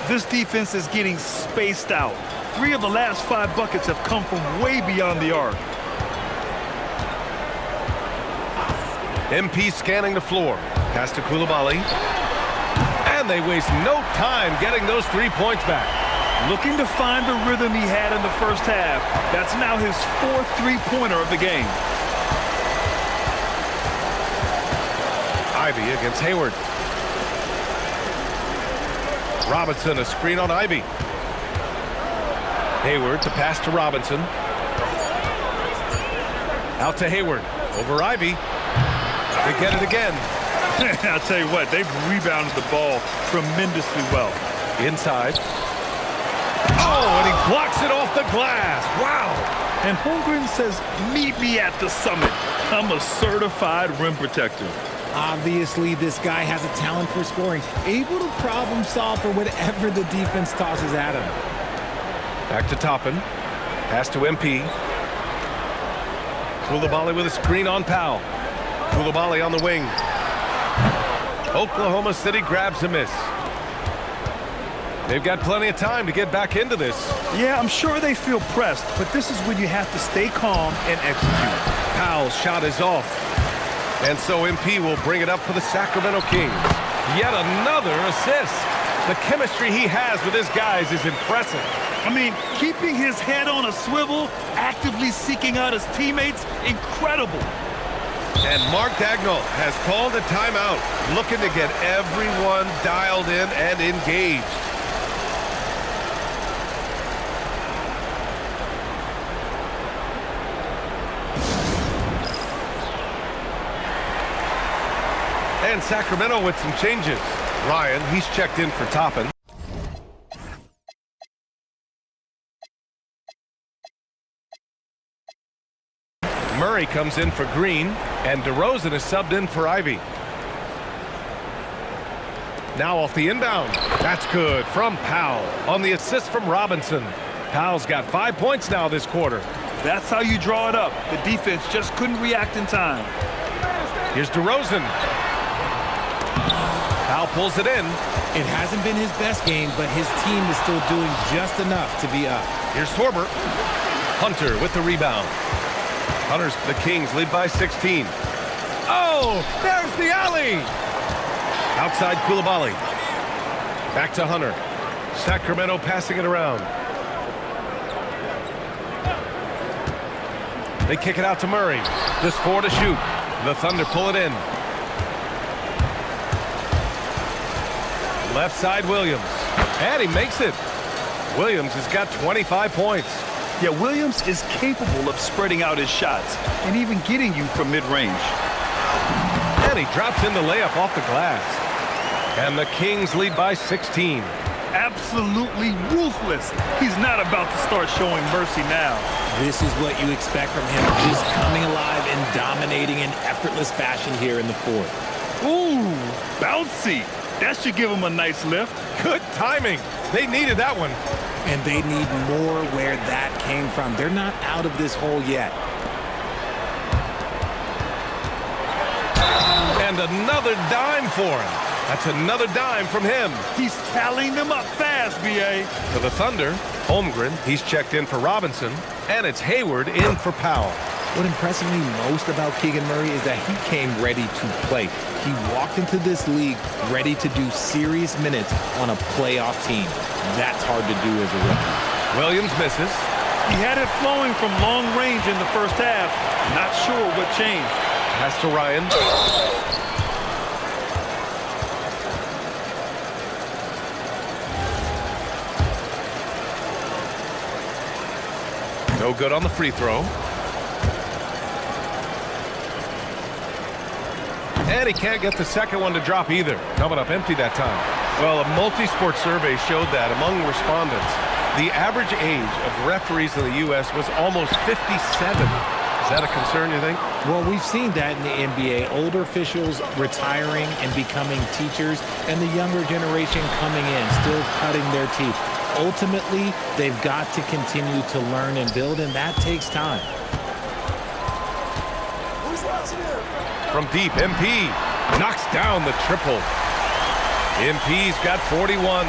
This defense is getting spaced out. 3 of the last 5 buckets have come from way beyond the arc. MP scanning the floor. Pass to Coulibaly. And they waste no time getting those 3 points back. Looking to find the rhythm he had in the first half. That's now his 4th three-pointer of the game. Ivy against Hayward. Robinson, a screen on Ivy. Hayward to pass to Robinson. Out to Hayward. Over Ivy. They get it again. I'll tell you what, they've rebounded the ball tremendously well. Inside. Oh, and he blocks it off the glass. Wow. And Holmgren says, meet me at the summit. I'm a certified rim protector. Obviously, this guy has a talent for scoring, able to problem solve for whatever the defense tosses at him. Back to Toppin. Pass to MP. Coulibaly with a screen on Powell. Coulibaly on the wing. Oklahoma City grabs a miss. They've got plenty of time to get back into this. Yeah, I'm sure they feel pressed, but this is when you have to stay calm and execute. Powell's shot is off. And so MP will bring it up for the Sacramento Kings. Yet another assist. The chemistry he has with his guys is impressive. I mean, keeping his head on a swivel, actively seeking out his teammates, incredible. And Mark Dagnall has called a timeout, looking to get everyone dialed in and engaged. And Sacramento with some changes. Ryan, he's checked in for Toppin. Murray comes in for Green, and DeRozan is subbed in for Ivy. Now off the inbound. That's good from Powell on the assist from Robinson. Powell's got 5 points now this quarter. That's how you draw it up. The defense just couldn't react in time. Here's DeRozan. Powell pulls it in. It hasn't been his best game, but his team is still doing just enough to be up. Here's Sorber. Hunter with the rebound. Hunter's the Kings lead by 16. Oh, there's the alley. Outside Coulibaly. Back to Hunter. Sacramento passing it around. They kick it out to Murray. Just 4 to shoot. The Thunder pull it in. Left side Williams. And he makes it. Williams has got 25 points. Yeah, Williams is capable of spreading out his shots and even getting you from mid-range. And he drops in the layup off the glass. And the Kings lead by 16. Absolutely ruthless. He's not about to start showing mercy now. This is what you expect from him, just coming alive and dominating in effortless fashion here in the fourth. Ooh, bouncy. That should give him a nice lift. Good timing. They needed that one. And they need more where that came from. They're not out of this hole yet. And another dime for him. That's another dime from him. He's tallying them up fast, B.A. For the Thunder, Holmgren, he's checked in for Robinson. And it's Hayward in for Powell. What impresses me most about Keegan Murray is that he came ready to play. He walked into this league ready to do serious minutes on a playoff team. That's hard to do as a rookie. Williams misses. He had it flowing from long range in the first half. Not sure what changed. Pass to Ryan. No good on the free throw. And he can't get the second one to drop either. Coming up empty that time. Well, a multi-sport survey showed that among respondents, the average age of referees in the U.S. was almost 57. Is that a concern, you think? Well, we've seen that in the NBA. Older officials retiring and becoming teachers, and the younger generation coming in, still cutting their teeth. Ultimately, they've got to continue to learn and build, and that takes time. From deep, MP knocks down the triple. MP's got 41.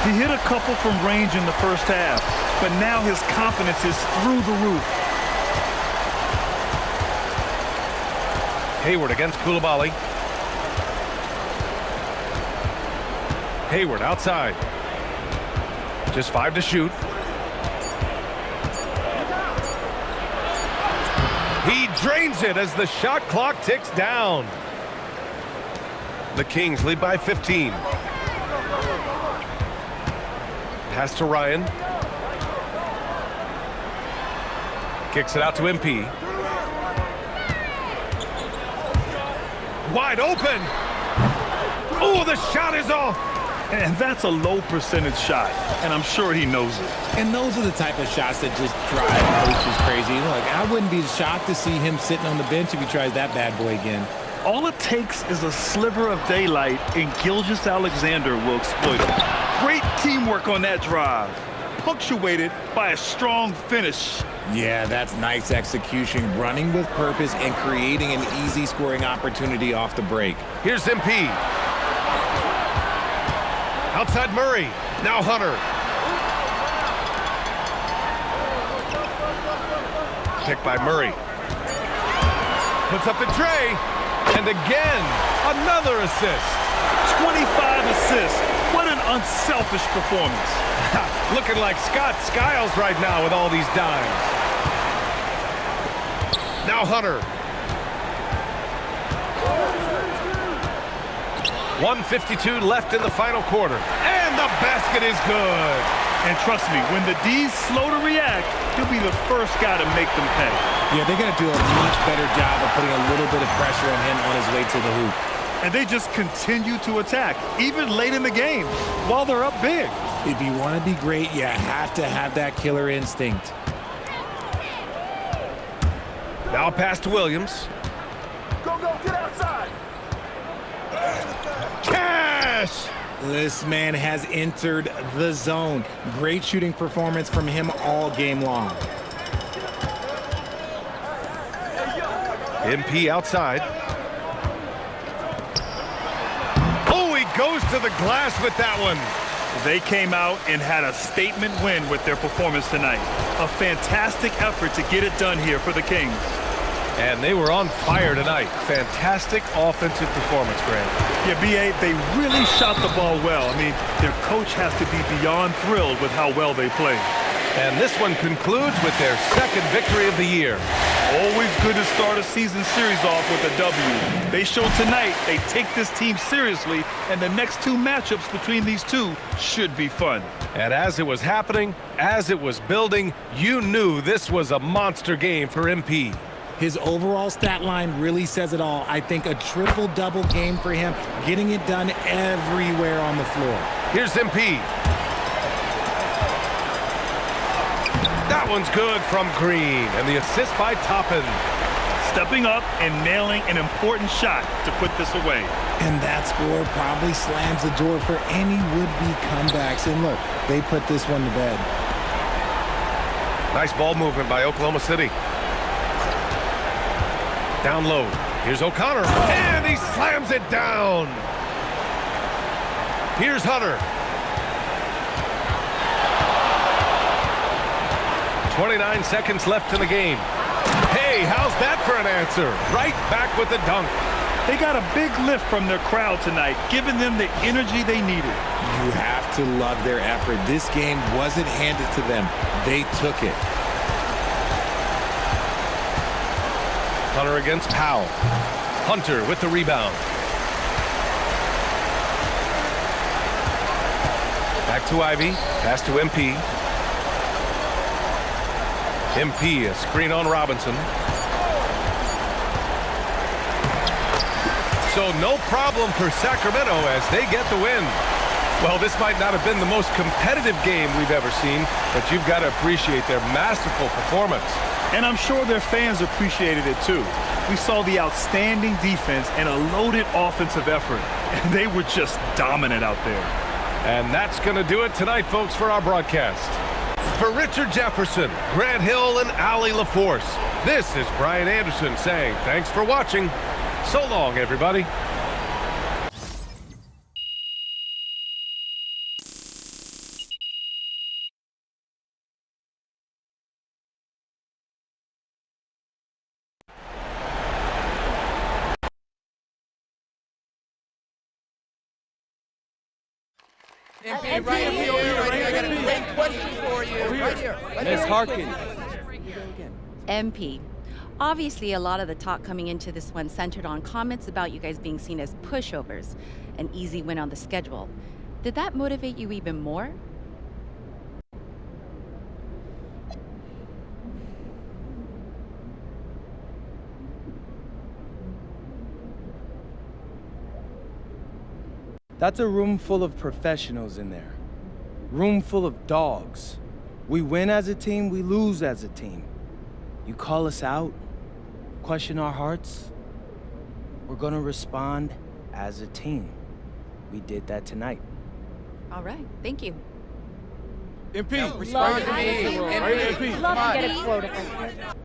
He hit a couple from range in the first half, but now his confidence is through the roof. Hayward against Koulibaly. Hayward outside. Just 5 to shoot. He drains it as the shot clock ticks down. The Kings lead by 15. Pass to Ryan. Kicks it out to MP. Wide open. Oh, the shot is off. And that's a low percentage shot, and I'm sure he knows it. And those are the type of shots that just drive coaches crazy. Like, I wouldn't be shocked to see him sitting on the bench if he tries that bad boy again. All it takes is a sliver of daylight, and Gilgeous-Alexander will exploit it. Great teamwork on that drive, punctuated by a strong finish. Yeah, that's nice execution, running with purpose and creating an easy scoring opportunity off the break. Here's MP. Outside Murray. Now Hunter. Picked by Murray. Puts up the tray. And again, another assist. 25 assists. What an unselfish performance. Looking like Scott Skiles right now with all these dimes. Now Hunter. 1:52 left in the final quarter. And the basket is good. And trust me, when the D's slow to react, he'll be the first guy to make them pay. Yeah, they're going to do a much better job of putting a little bit of pressure on him on his way to the hoop. And they just continue to attack, even late in the game, while they're up big. If you want to be great, you have to have that killer instinct. Now a pass to Williams. Go, get outside. Cash! This man has entered the zone. Great shooting performance from him all game long. MP outside. Oh, he goes to the glass with that one. They came out and had a statement win with their performance tonight. A fantastic effort to get it done here for the Kings. And they were on fire tonight. Fantastic offensive performance, Grant. Yeah, B.A., they really shot the ball well. I mean, their coach has to be beyond thrilled with how well they played. And this one concludes with their second victory of the year. Always good to start a season series off with a W. They showed tonight they take this team seriously, and the next two matchups between these two should be fun. And as it was happening, as it was building, you knew this was a monster game for MP. His overall stat line really says it all. I think a triple-double game for him, getting it done everywhere on the floor. Here's MP. That one's good from Green, and the assist by Toppin. Stepping up and nailing an important shot to put this away. And that score probably slams the door for any would-be comebacks. And look, they put this one to bed. Nice ball movement by Oklahoma City. Down low. Here's O'Connor. And he slams it down. Here's Hunter. 29 seconds left in the game. Hey, Hey, how's that for an answer? Right back with the dunk. They got a big lift from their crowd tonight, giving them the energy they needed. You have to love their effort. This game wasn't handed to them. They took it. Hunter against Powell. Hunter with the rebound. Back to Ivy. Pass to MP. MP, a screen on Robinson. So no problem for Sacramento as they get the win. Well, this might not have been the most competitive game we've ever seen, but you've got to appreciate their masterful performance. And I'm sure their fans appreciated it too. We saw the outstanding defense and a loaded offensive effort, and they were just dominant out there. And that's going to do it tonight, folks, for our broadcast. For Richard Jefferson, Grant Hill, and Allie LaForce, this is Brian Anderson saying thanks for watching. So long, everybody. MP, right here. I got a great question for you. Right here. Miss Harkin. MP. Obviously, a lot of the talk coming into this one centered on comments about you guys being seen as pushovers, an easy win on the schedule. Did that motivate you even more? That's a room full of professionals in there. Room full of dogs. We win as a team, we lose as a team. You call us out, question our hearts, we're gonna respond as a team. We did that tonight. All right, thank you. MP, respond to me. MP, Love to get a quote if I could.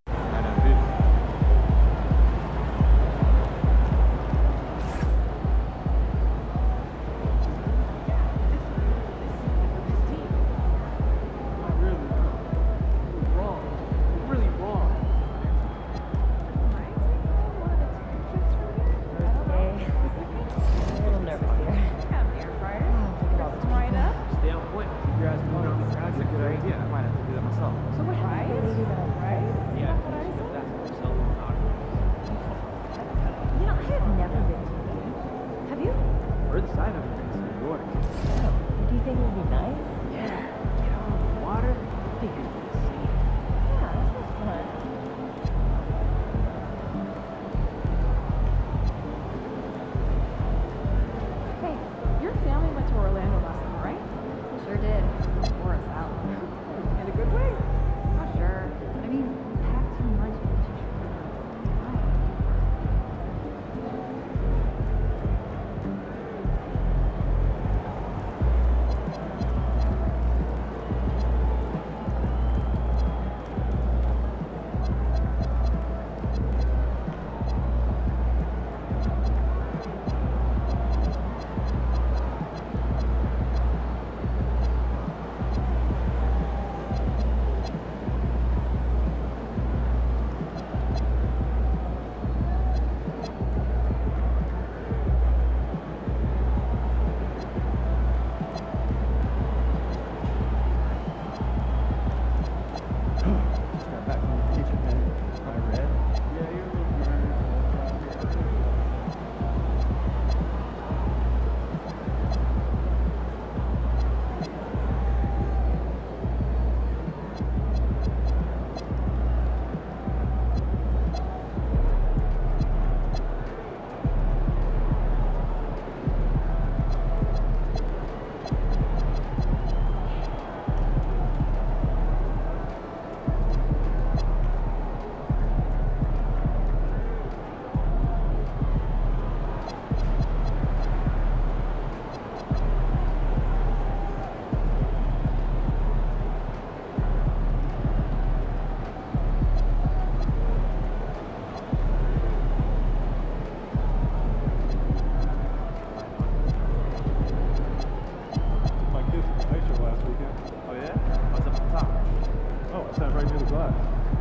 right near the glass.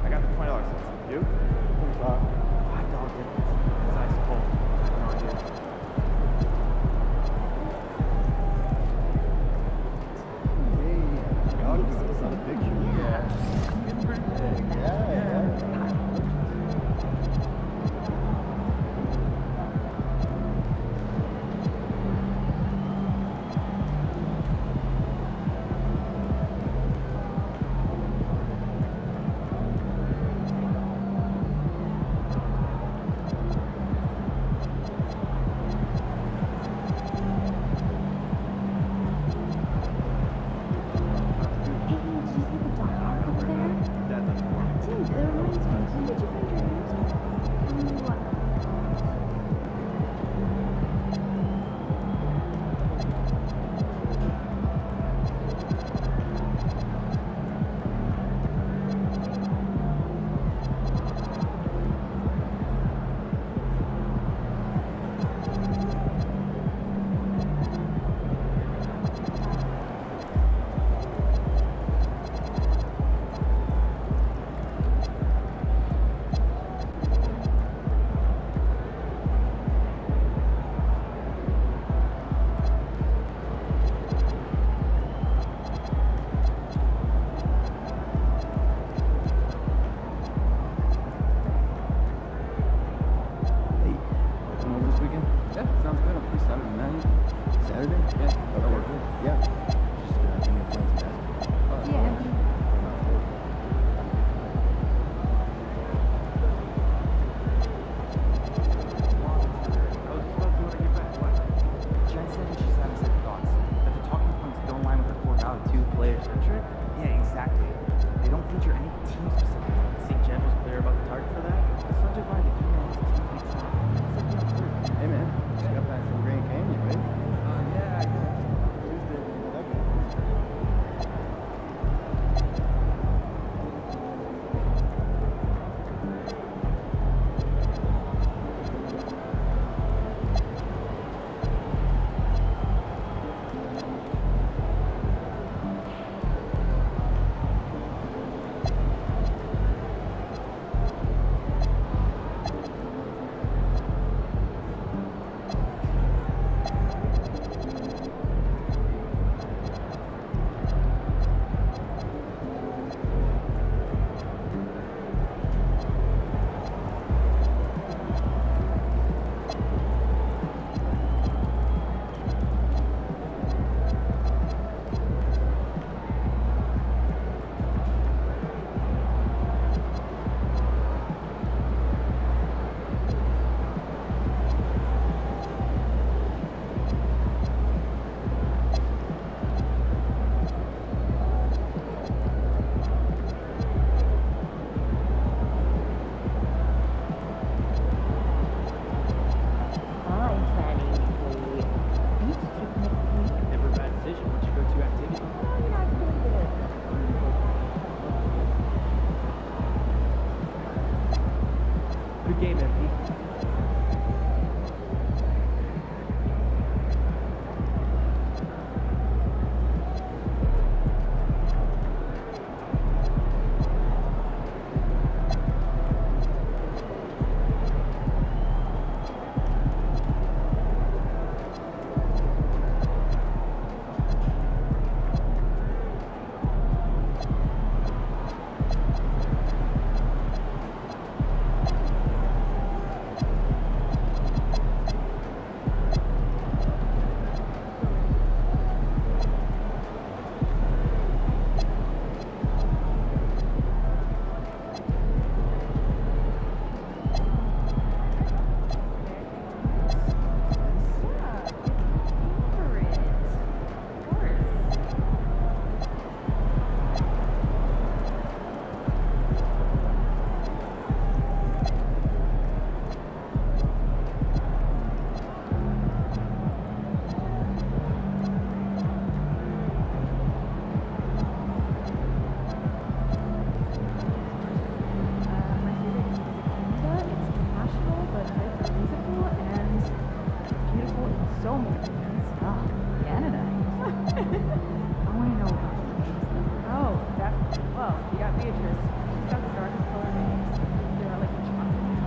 I got the $20. You? $5 difference. That's ice cold. No idea. Hey, y'all can see some picture. Yeah. It's pretty big. Yeah. Well, you got Beatrice. She's got the darkest color names. They're like each month.